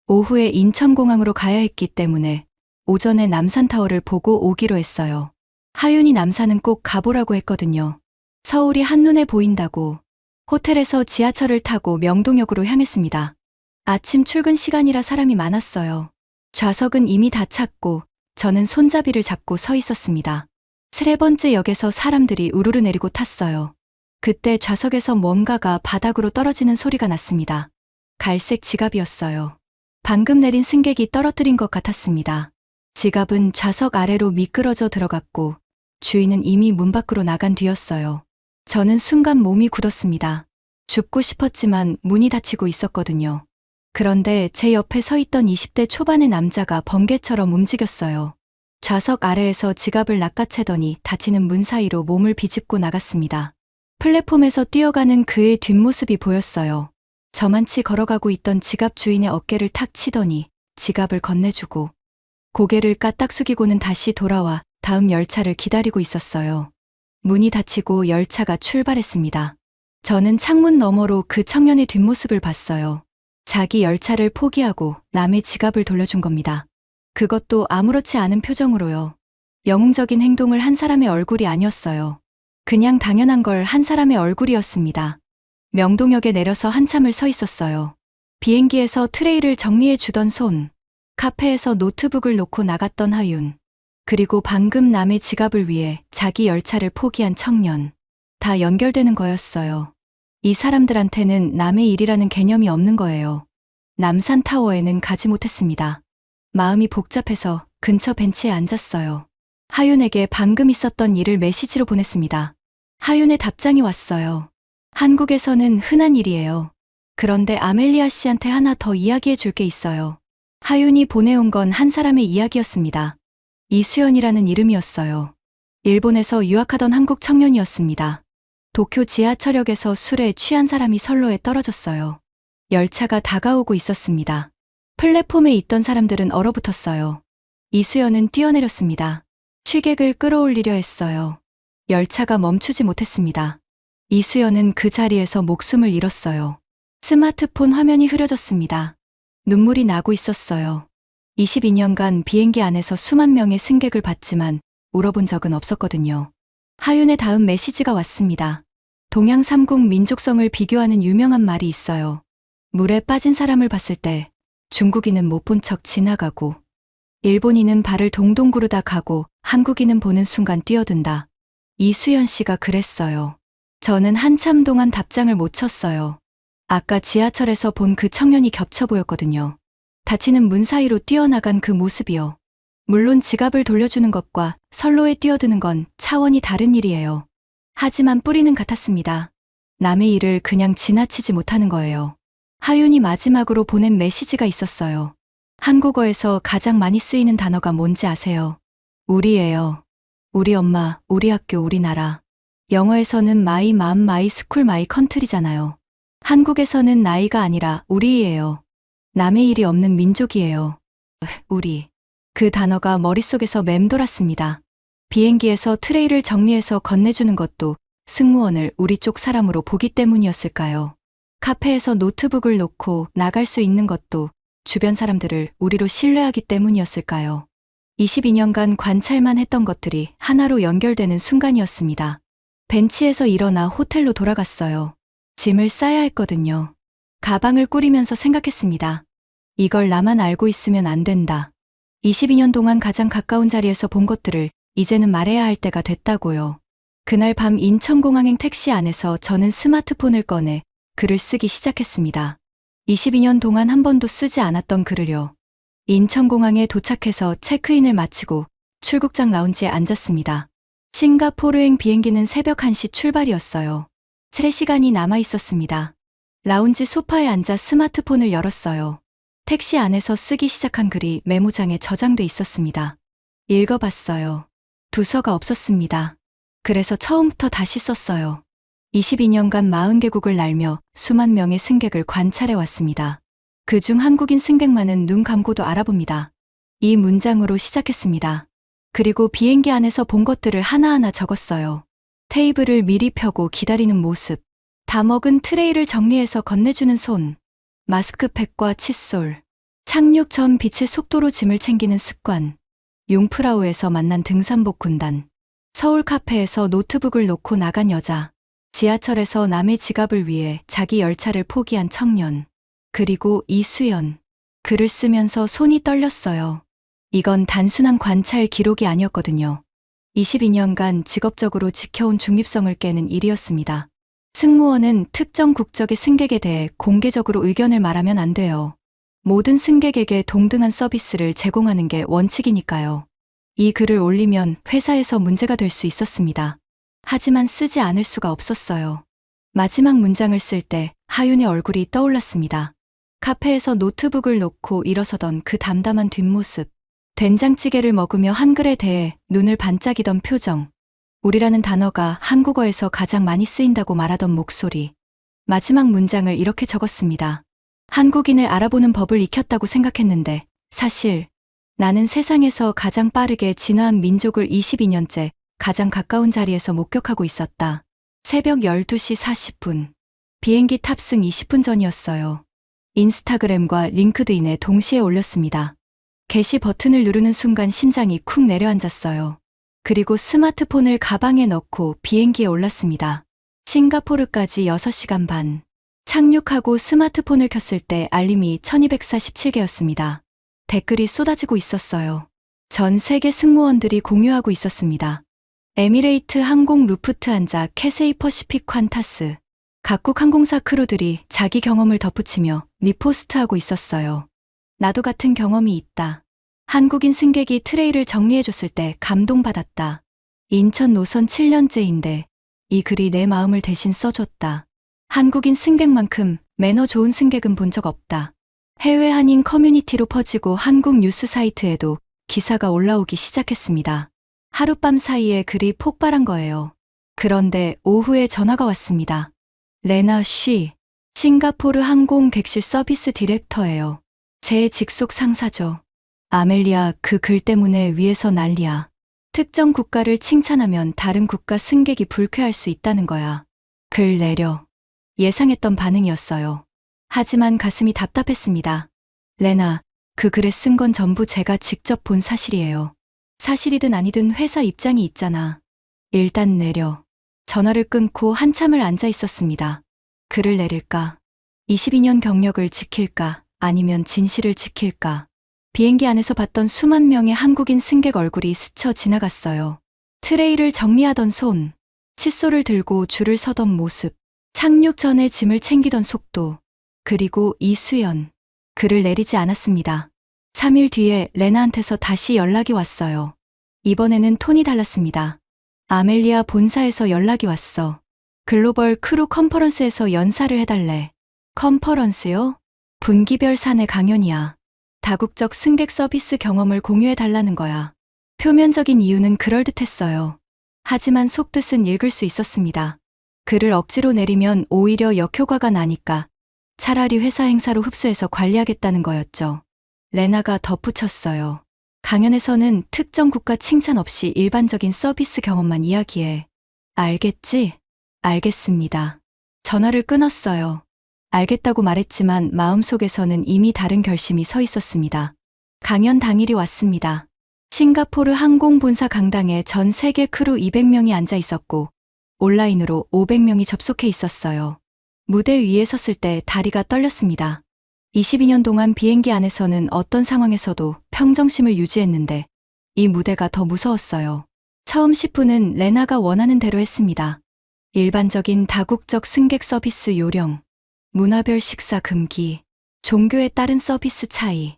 오후에 인천공항으로 가야 했기 때문에 오전에 남산타워를 보고 오기로 했어요. 하윤이 남산은 꼭 가보라고 했거든요. 서울이 한눈에 보인다고. 호텔에서 지하철을 타고 명동역으로 향했습니다. 아침 출근 시간이라 사람이 많았어요. 좌석은 이미 다 찼고 저는 손잡이를 잡고 서 있었습니다. 세 번째 역에서 사람들이 우르르 내리고 탔어요. 그때 좌석에서 뭔가가 바닥으로 떨어지는 소리가 났습니다. 갈색 지갑이었어요. 방금 내린 승객이 떨어뜨린 것 같았습니다. 지갑은 좌석 아래로 미끄러져 들어갔고 주인은 이미 문 밖으로 나간 뒤였어요. 저는 순간 몸이 굳었습니다. 죽고 싶었지만 문이 닫히고 있었거든요. 그런데 제 옆에 서 있던 20대 초반의 남자가 번개처럼 움직였어요. 좌석 아래에서 지갑을 낚아채더니 닫히는 문 사이로 몸을 비집고 나갔습니다. 플랫폼에서 뛰어가는 그의 뒷모습이 보였어요. 저만치 걸어가고 있던 지갑 주인의 어깨를 탁 치더니 지갑을 건네주고 고개를 까딱 숙이고는 다시 돌아와 다음 열차를 기다리고 있었어요. 문이 닫히고 열차가 출발했습니다. 저는 창문 너머로 그 청년의 뒷모습을 봤어요. 자기 열차를 포기하고 남의 지갑을 돌려준 겁니다. 그것도 아무렇지 않은 표정으로요. 영웅적인 행동을 한 사람의 얼굴이 아니었어요. 그냥 당연한 걸 한 사람의 얼굴이었습니다. 명동역에 내려서 한참을 서 있었어요. 비행기에서 트레이를 정리해 주던 손, 카페에서 노트북을 놓고 나갔던 하윤, 그리고 방금 남의 지갑을 위해 자기 열차를 포기한 청년. 다 연결되는 거였어요. 이 사람들한테는 남의 일이라는 개념이 없는 거예요. 남산타워에는 가지 못했습니다. 마음이 복잡해서 근처 벤치에 앉았어요. 하윤에게 방금 있었던 일을 메시지로 보냈습니다. 하윤의 답장이 왔어요. 한국에서는 흔한 일이에요. 그런데 아멜리아 씨한테 하나 더 이야기해 줄 게 있어요. 하윤이 보내온 건 한 사람의 이야기였습니다. 이수연이라는 이름이었어요. 일본에서 유학하던 한국 청년이었습니다. 도쿄 지하철역에서 술에 취한 사람이 선로에 떨어졌어요. 열차가 다가오고 있었습니다. 플랫폼에 있던 사람들은 얼어붙었어요. 이수연은 뛰어내렸습니다. 취객을 끌어올리려 했어요. 열차가 멈추지 못했습니다. 이수연은 그 자리에서 목숨을 잃었어요. 스마트폰 화면이 흐려졌습니다. 눈물이 나고 있었어요. 22년간 비행기 안에서 수만 명의 승객을 봤지만 울어본 적은 없었거든요. 하윤의 다음 메시지가 왔습니다. 동양 삼국 민족성을 비교하는 유명한 말이 있어요. 물에 빠진 사람을 봤을 때 중국인은 못 본 척 지나가고 일본인은 발을 동동 구르다 가고 한국인은 보는 순간 뛰어든다. 이수연 씨가 그랬어요. 저는 한참 동안 답장을 못 쳤어요. 아까 지하철에서 본 그 청년이 겹쳐 보였거든요. 닫히는 문 사이로 뛰어나간 그 모습이요. 물론 지갑을 돌려주는 것과 선로에 뛰어드는 건 차원이 다른 일이에요. 하지만 뿌리는 같았습니다. 남의 일을 그냥 지나치지 못하는 거예요. 하윤이 마지막으로 보낸 메시지가 있었어요. 한국어에서 가장 많이 쓰이는 단어가 뭔지 아세요? 우리예요. 우리 엄마, 우리 학교, 우리나라. 영어에서는 my mom, my school, my country잖아요. 한국에서는 나이가 아니라 우리예요. 남의 일이 없는 민족이에요. 우리. 그 단어가 머릿속에서 맴돌았습니다. 비행기에서 트레이를 정리해서 건네주는 것도 승무원을 우리 쪽 사람으로 보기 때문이었을까요? 카페에서 노트북을 놓고 나갈 수 있는 것도 주변 사람들을 우리로 신뢰하기 때문이었을까요? 22년간 관찰만 했던 것들이 하나로 연결되는 순간이었습니다. 벤치에서 일어나 호텔로 돌아갔어요. 짐을 싸야 했거든요. 가방을 꾸리면서 생각했습니다. 이걸 나만 알고 있으면 안 된다. 22년 동안 가장 가까운 자리에서 본 것들을 이제는 말해야 할 때가 됐다고요. 그날 밤 인천공항행 택시 안에서 저는 스마트폰을 꺼내 글을 쓰기 시작했습니다. 22년 동안 한 번도 쓰지 않았던 글을요. 인천공항에 도착해서 체크인을 마치고 출국장 라운지에 앉았습니다. 싱가포르행 비행기는 새벽 1시 출발이었어요. 3시간이 남아 있었습니다. 라운지 소파에 앉아 스마트폰을 열었어요. 택시 안에서 쓰기 시작한 글이 메모장에 저장돼 있었습니다. 읽어봤어요. 두서가 없었습니다. 그래서 처음부터 다시 썼어요. 22년간 40개국을 날며 수만 명의 승객을 관찰해 왔습니다. 그중 한국인 승객만은 눈 감고도 알아봅니다. 이 문장으로 시작했습니다. 그리고 비행기 안에서 본 것들을 하나하나 적었어요. 테이블을 미리 펴고 기다리는 모습, 다 먹은 트레이를 정리해서 건네주는 손, 마스크팩과 칫솔, 착륙 전 빛의 속도로 짐을 챙기는 습관, 융프라우에서 만난 등산복 군단, 서울 카페에서 노트북을 놓고 나간 여자, 지하철에서 남의 지갑을 위해 자기 열차를 포기한 청년, 그리고 이수연. 글을 쓰면서 손이 떨렸어요. 이건 단순한 관찰 기록이 아니었거든요. 22년간 직업적으로 지켜온 중립성을 깨는 일이었습니다. 승무원은 특정 국적의 승객에 대해 공개적으로 의견을 말하면 안 돼요. 모든 승객에게 동등한 서비스를 제공하는 게 원칙이니까요. 이 글을 올리면 회사에서 문제가 될 수 있었습니다. 하지만 쓰지 않을 수가 없었어요. 마지막 문장을 쓸 때 하윤의 얼굴이 떠올랐습니다. 카페에서 노트북을 놓고 일어서던 그 담담한 뒷모습, 된장찌개를 먹으며 한글에 대해 눈을 반짝이던 표정, 우리라는 단어가 한국어에서 가장 많이 쓰인다고 말하던 목소리. 마지막 문장을 이렇게 적었습니다. 한국인을 알아보는 법을 익혔다고 생각했는데 사실 나는 세상에서 가장 빠르게 진화한 민족을 22년째 가장 가까운 자리에서 목격하고 있었다. 새벽 12시 40분. 비행기 탑승 20분 전이었어요. 인스타그램과 링크드인에 동시에 올렸습니다. 게시 버튼을 누르는 순간 심장이 쿵 내려앉았어요. 그리고 스마트폰을 가방에 넣고 비행기에 올랐습니다. 싱가포르까지 6시간 반. 착륙하고 스마트폰을 켰을 때 알림이 1247개였습니다. 댓글이 쏟아지고 있었어요. 전 세계 승무원들이 공유하고 있었습니다. 에미레이트 항공 루프트한자 캐세이 퍼시픽 퀀타스. 각국 항공사 크루들이 자기 경험을 덧붙이며 리포스트하고 있었어요. 나도 같은 경험이 있다. 한국인 승객이 트레이를 정리해줬을 때 감동받았다. 인천 노선 7년째인데 이 글이 내 마음을 대신 써줬다. 한국인 승객만큼 매너 좋은 승객은 본 적 없다. 해외 한인 커뮤니티로 퍼지고 한국 뉴스 사이트에도 기사가 올라오기 시작했습니다. 하룻밤 사이에 글이 폭발한 거예요. 그런데 오후에 전화가 왔습니다. 레나 쉬, 싱가포르 항공 객실 서비스 디렉터예요. 제 직속 상사죠. 아멜리아, 그 글 때문에 위에서 난리야. 특정 국가를 칭찬하면 다른 국가 승객이 불쾌할 수 있다는 거야. 글 내려. 예상했던 반응이었어요. 하지만 가슴이 답답했습니다. 레나, 그 글에 쓴 건 전부 제가 직접 본 사실이에요. 사실이든 아니든 회사 입장이 있잖아. 일단 내려. 전화를 끊고 한참을 앉아 있었습니다. 글을 내릴까? 22년 경력을 지킬까? 아니면 진실을 지킬까? 비행기 안에서 봤던 수만 명의 한국인 승객 얼굴이 스쳐 지나갔어요. 트레이를 정리하던 손, 칫솔을 들고 줄을 서던 모습, 착륙 전에 짐을 챙기던 속도, 그리고 이수연. 글을 내리지 않았습니다. 3일 뒤에 레나한테서 다시 연락이 왔어요. 이번에는 톤이 달랐습니다. 아멜리아 본사에서 연락이 왔어. 글로벌 크루 컨퍼런스에서 연사를 해달래. 컨퍼런스요? 분기별 사내 강연이야. 다국적 승객 서비스 경험을 공유해 달라는 거야. 표면적인 이유는 그럴듯했어요. 하지만 속뜻은 읽을 수 있었습니다. 글을 억지로 내리면 오히려 역효과가 나니까 차라리 회사 행사로 흡수해서 관리하겠다는 거였죠. 레나가 덧붙였어요. 강연에서는 특정 국가 칭찬 없이 일반적인 서비스 경험만 이야기해. 알겠지? 알겠습니다. 전화를 끊었어요. 알겠다고 말했지만 마음속에서는 이미 다른 결심이 서 있었습니다. 강연 당일이 왔습니다. 싱가포르 항공본사 강당에 전 세계 크루 200명이 앉아 있었고 온라인으로 500명이 접속해 있었어요. 무대 위에 섰을 때 다리가 떨렸습니다. 22년 동안 비행기 안에서는 어떤 상황에서도 평정심을 유지했는데 이 무대가 더 무서웠어요. 처음 10분은 레나가 원하는 대로 했습니다. 일반적인 다국적 승객 서비스 요령, 문화별 식사 금기, 종교에 따른 서비스 차이,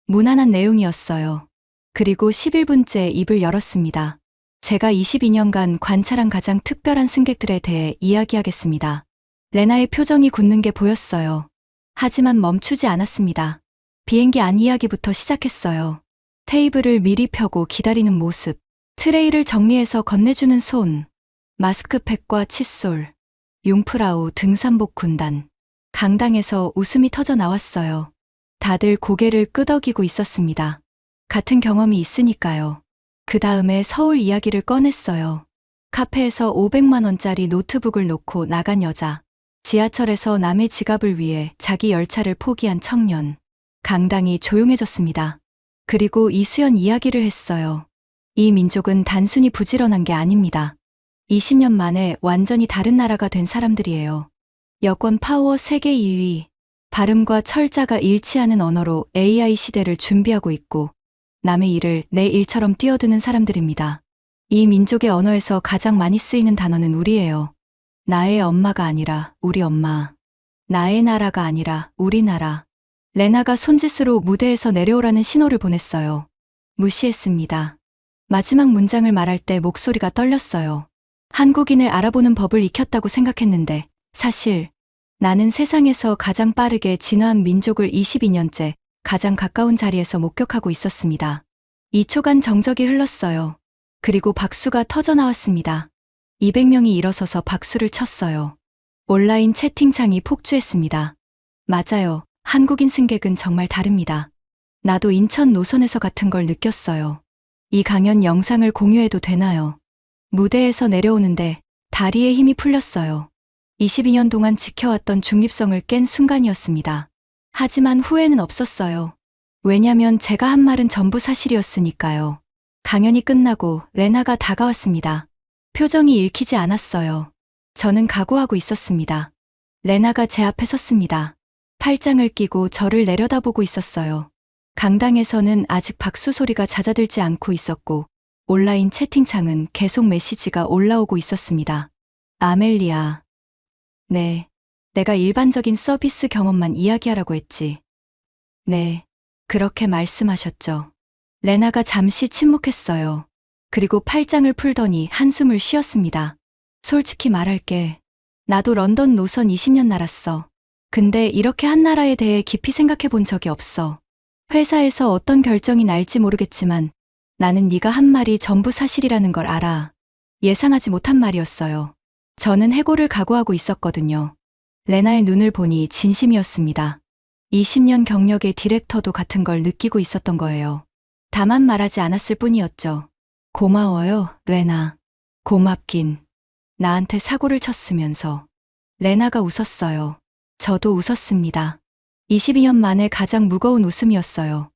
무난한 내용이었어요. 그리고 11분째 입을 열었습니다. 제가 22년간 관찰한 가장 특별한 승객들에 대해 이야기하겠습니다. 레나의 표정이 굳는 게 보였어요. 하지만 멈추지 않았습니다. 비행기 안 이야기부터 시작했어요. 테이블을 미리 펴고 기다리는 모습, 트레이를 정리해서 건네주는 손, 마스크팩과 칫솔, 융프라우 등산복 군단. 강당에서 웃음이 터져 나왔어요. 다들 고개를 끄덕이고 있었습니다. 같은 경험이 있으니까요. 그 다음에 서울 이야기를 꺼냈어요. 카페에서 500만 원짜리 노트북을 놓고 나간 여자. 지하철에서 남의 지갑을 위해 자기 열차를 포기한 청년. 강당이 조용해졌습니다. 그리고 이수연 이야기를 했어요. 이 민족은 단순히 부지런한 게 아닙니다. 20년 만에 완전히 다른 나라가 된 사람들이에요. 여권 파워 세계 2위. 발음과 철자가 일치하는 언어로 AI 시대를 준비하고 있고 남의 일을 내 일처럼 뛰어드는 사람들입니다. 이 민족의 언어에서 가장 많이 쓰이는 단어는 우리예요. 나의 엄마가 아니라 우리 엄마. 나의 나라가 아니라 우리나라. 레나가 손짓으로 무대에서 내려오라는 신호를 보냈어요. 무시했습니다. 마지막 문장을 말할 때 목소리가 떨렸어요. 한국인을 알아보는 법을 익혔다고 생각했는데 사실 나는 세상에서 가장 빠르게 진화한 민족을 22년째 가장 가까운 자리에서 목격하고 있었습니다. 2초간 정적이 흘렀어요. 그리고 박수가 터져 나왔습니다. 200명이 일어서서 박수를 쳤어요. 온라인 채팅창이 폭주했습니다. 맞아요. 한국인 승객은 정말 다릅니다. 나도 인천 노선에서 같은 걸 느꼈어요. 이 강연 영상을 공유해도 되나요? 무대에서 내려오는데 다리에 힘이 풀렸어요. 22년 동안 지켜왔던 중립성을 깬 순간이었습니다. 하지만 후회는 없었어요. 왜냐면 제가 한 말은 전부 사실이었으니까요. 강연이 끝나고 레나가 다가왔습니다. 표정이 읽히지 않았어요. 저는 각오하고 있었습니다. 레나가 제 앞에 섰습니다. 팔짱을 끼고 저를 내려다보고 있었어요. 강당에서는 아직 박수 소리가 잦아들지 않고 있었고 온라인 채팅창은 계속 메시지가 올라오고 있었습니다. 아멜리아. 네. 내가 일반적인 서비스 경험만 이야기하라고 했지. 네. 그렇게 말씀하셨죠. 레나가 잠시 침묵했어요. 그리고 팔짱을 풀더니 한숨을 쉬었습니다. 솔직히 말할게. 나도 런던 노선 20년 날았어. 근데 이렇게 한 나라에 대해 깊이 생각해 본 적이 없어. 회사에서 어떤 결정이 날지 모르겠지만 나는 네가 한 말이 전부 사실이라는 걸 알아. 예상하지 못한 말이었어요. 저는 해고를 각오하고 있었거든요. 레나의 눈을 보니 진심이었습니다. 20년 경력의 디렉터도 같은 걸 느끼고 있었던 거예요. 다만 말하지 않았을 뿐이었죠. 고마워요, 레나. 고맙긴. 나한테 사고를 쳤으면서. 레나가 웃었어요. 저도 웃었습니다. 22년 만에 가장 무거운 웃음이었어요.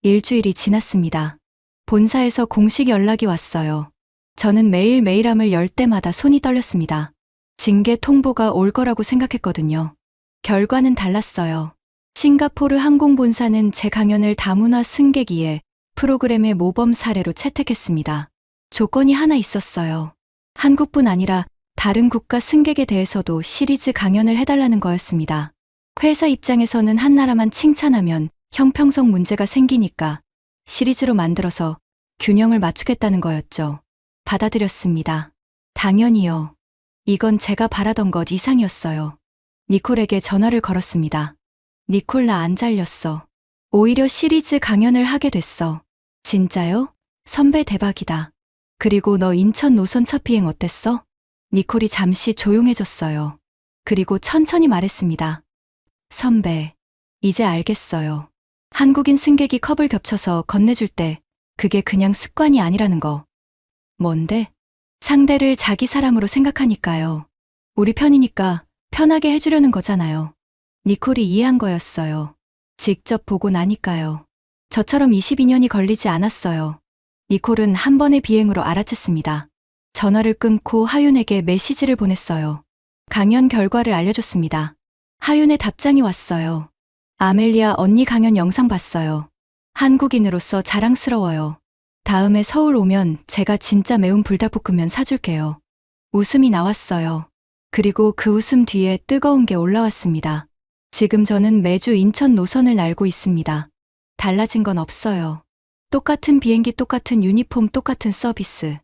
일주일이 지났습니다. 본사에서 공식 연락이 왔어요. 저는 매일 메일함을 열 때마다 손이 떨렸습니다. 징계 통보가 올 거라고 생각했거든요. 결과는 달랐어요. 싱가포르 항공본사는 제 강연을 다문화 승객 이해 프로그램의 모범 사례로 채택했습니다. 조건이 하나 있었어요. 한국뿐 아니라 다른 국가 승객에 대해서도 시리즈 강연을 해달라는 거였습니다. 회사 입장에서는 한 나라만 칭찬하면 형평성 문제가 생기니까 시리즈로 만들어서 균형을 맞추겠다는 거였죠. 받아들였습니다. 당연히요. 이건 제가 바라던 것 이상이었어요. 니콜에게 전화를 걸었습니다. 니콜 나 안 잘렸어. 오히려 시리즈 강연을 하게 됐어. 진짜요? 선배 대박이다. 그리고 너 인천 노선 첫 비행 어땠어? 니콜이 잠시 조용해졌어요. 그리고 천천히 말했습니다. 선배, 이제 알겠어요. 한국인 승객이 컵을 겹쳐서 건네줄 때 그게 그냥 습관이 아니라는 거. 뭔데? 상대를 자기 사람으로 생각하니까요. 우리 편이니까 편하게 해주려는 거잖아요. 니콜이 이해한 거였어요. 직접 보고 나니까요. 저처럼 22년이 걸리지 않았어요. 니콜은 한 번의 비행으로 알아챘습니다. 전화를 끊고 하윤에게 메시지를 보냈어요. 강연 결과를 알려줬습니다. 하윤의 답장이 왔어요. 아멜리아 언니 강연 영상 봤어요. 한국인으로서 자랑스러워요. 다음에 서울 오면 제가 진짜 매운 불닭볶음면 사줄게요. 웃음이 나왔어요. 그리고 그 웃음 뒤에 뜨거운 게 올라왔습니다. 지금 저는 매주 인천 노선을 날고 있습니다. 달라진 건 없어요. 똑같은 비행기, 똑같은 유니폼, 똑같은 서비스.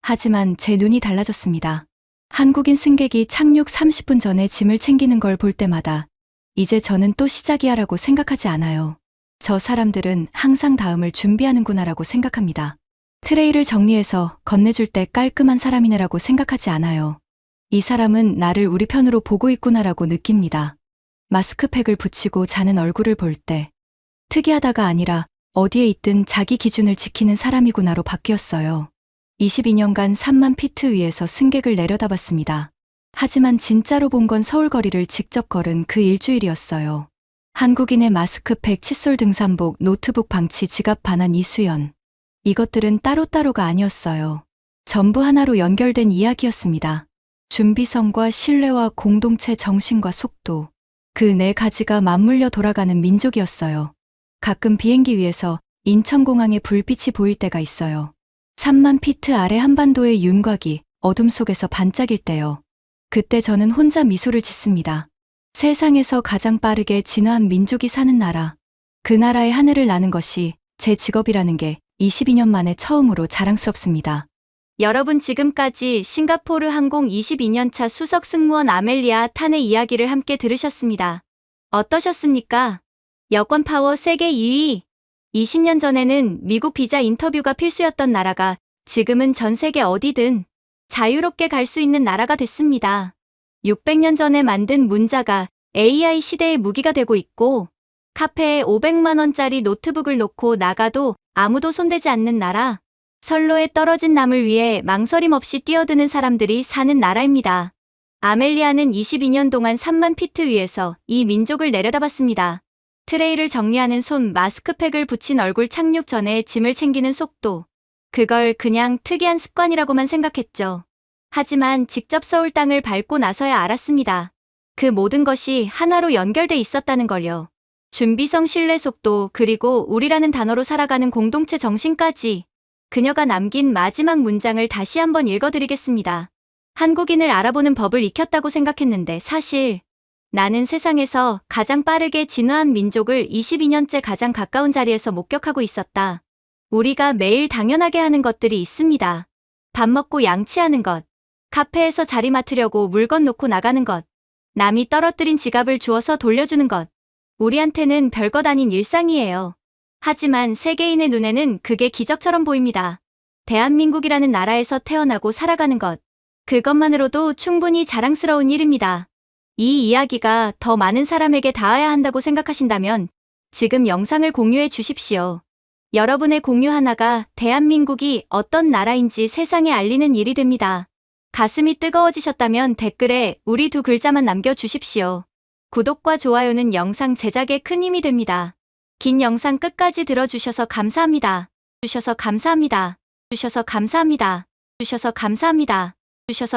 하지만 제 눈이 달라졌습니다. 한국인 승객이 착륙 30분 전에 짐을 챙기는 걸 볼 때마다 이제 저는 또 시작이야라고 생각하지 않아요. 저 사람들은 항상 다음을 준비하는구나라고 생각합니다. 트레이를 정리해서 건네줄 때 깔끔한 사람이네라고 생각하지 않아요. 이 사람은 나를 우리 편으로 보고 있구나라고 느낍니다. 마스크팩을 붙이고 자는 얼굴을 볼 때 특이하다가 아니라 어디에 있든 자기 기준을 지키는 사람이구나로 바뀌었어요. 22년간 3만 피트 위에서 승객을 내려다봤습니다. 하지만 진짜로 본 건 서울 거리를 직접 걸은 그 일주일이었어요. 한국인의 마스크팩, 칫솔, 등산복, 노트북, 방치, 지갑, 반환, 이수연. 이것들은 따로따로가 아니었어요. 전부 하나로 연결된 이야기였습니다. 준비성과 신뢰와 공동체 정신과 속도. 그 네 가지가 맞물려 돌아가는 민족이었어요. 가끔 비행기 위에서 인천공항의 불빛이 보일 때가 있어요. 3만 피트 아래 한반도의 윤곽이 어둠 속에서 반짝일 때요. 그때 저는 혼자 미소를 짓습니다. 세상에서 가장 빠르게 진화한 민족이 사는 나라. 그 나라의 하늘을 나는 것이 제 직업이라는 게 22년 만에 처음으로 자랑스럽습니다. 여러분, 지금까지 싱가포르 항공 22년차 수석 승무원 아멜리아 탄의 이야기를 함께 들으셨습니다. 어떠셨습니까? 여권 파워 세계 2위. 20년 전에는 미국 비자 인터뷰가 필수였던 나라가 지금은 전 세계 어디든 자유롭게 갈 수 있는 나라가 됐습니다. 600년 전에 만든 문자가 AI 시대의 무기가 되고 있고, 카페에 500만 원짜리 노트북을 놓고 나가도 아무도 손대지 않는 나라. 선로에 떨어진 나물 위에 망설임 없이 뛰어드는 사람들이 사는 나라입니다. 아멜리아는 22년 동안 3만 피트 위에서 이 민족을 내려다봤습니다. 트레이를 정리하는 손, 마스크팩을 붙인 얼굴, 착륙 전에 짐을 챙기는 속도. 그걸 그냥 특이한 습관이라고만 생각했죠. 하지만 직접 서울 땅을 밟고 나서야 알았습니다. 그 모든 것이 하나로 연결돼 있었다는 걸요. 준비성, 신뢰, 속도, 그리고 우리라는 단어로 살아가는 공동체 정신까지. 그녀가 남긴 마지막 문장을 다시 한번 읽어드리겠습니다. 한국인을 알아보는 법을 익혔다고 생각했는데 사실 나는 세상에서 가장 빠르게 진화한 민족을 22년째 가장 가까운 자리에서 목격하고 있었다. 우리가 매일 당연하게 하는 것들이 있습니다. 밥 먹고 양치하는 것, 카페에서 자리 맡으려고 물건 놓고 나가는 것, 남이 떨어뜨린 지갑을 주워서 돌려주는 것. 우리한테는 별것 아닌 일상이에요. 하지만 세계인의 눈에는 그게 기적처럼 보입니다. 대한민국이라는 나라에서 태어나고 살아가는 것. 그것만으로도 충분히 자랑스러운 일입니다. 이 이야기가 더 많은 사람에게 닿아야 한다고 생각하신다면 지금 영상을 공유해 주십시오. 여러분의 공유 하나가 대한민국이 어떤 나라인지 세상에 알리는 일이 됩니다. 가슴이 뜨거워지셨다면 댓글에 우리 두 글자만 남겨주십시오. 구독과 좋아요는 영상 제작에 큰 힘이 됩니다. 긴 영상 끝까지 들어주셔서 감사합니다. 주셔서 감사합니다. 주셔서 감사합니다. 주셔서 감사합니다. 주셔서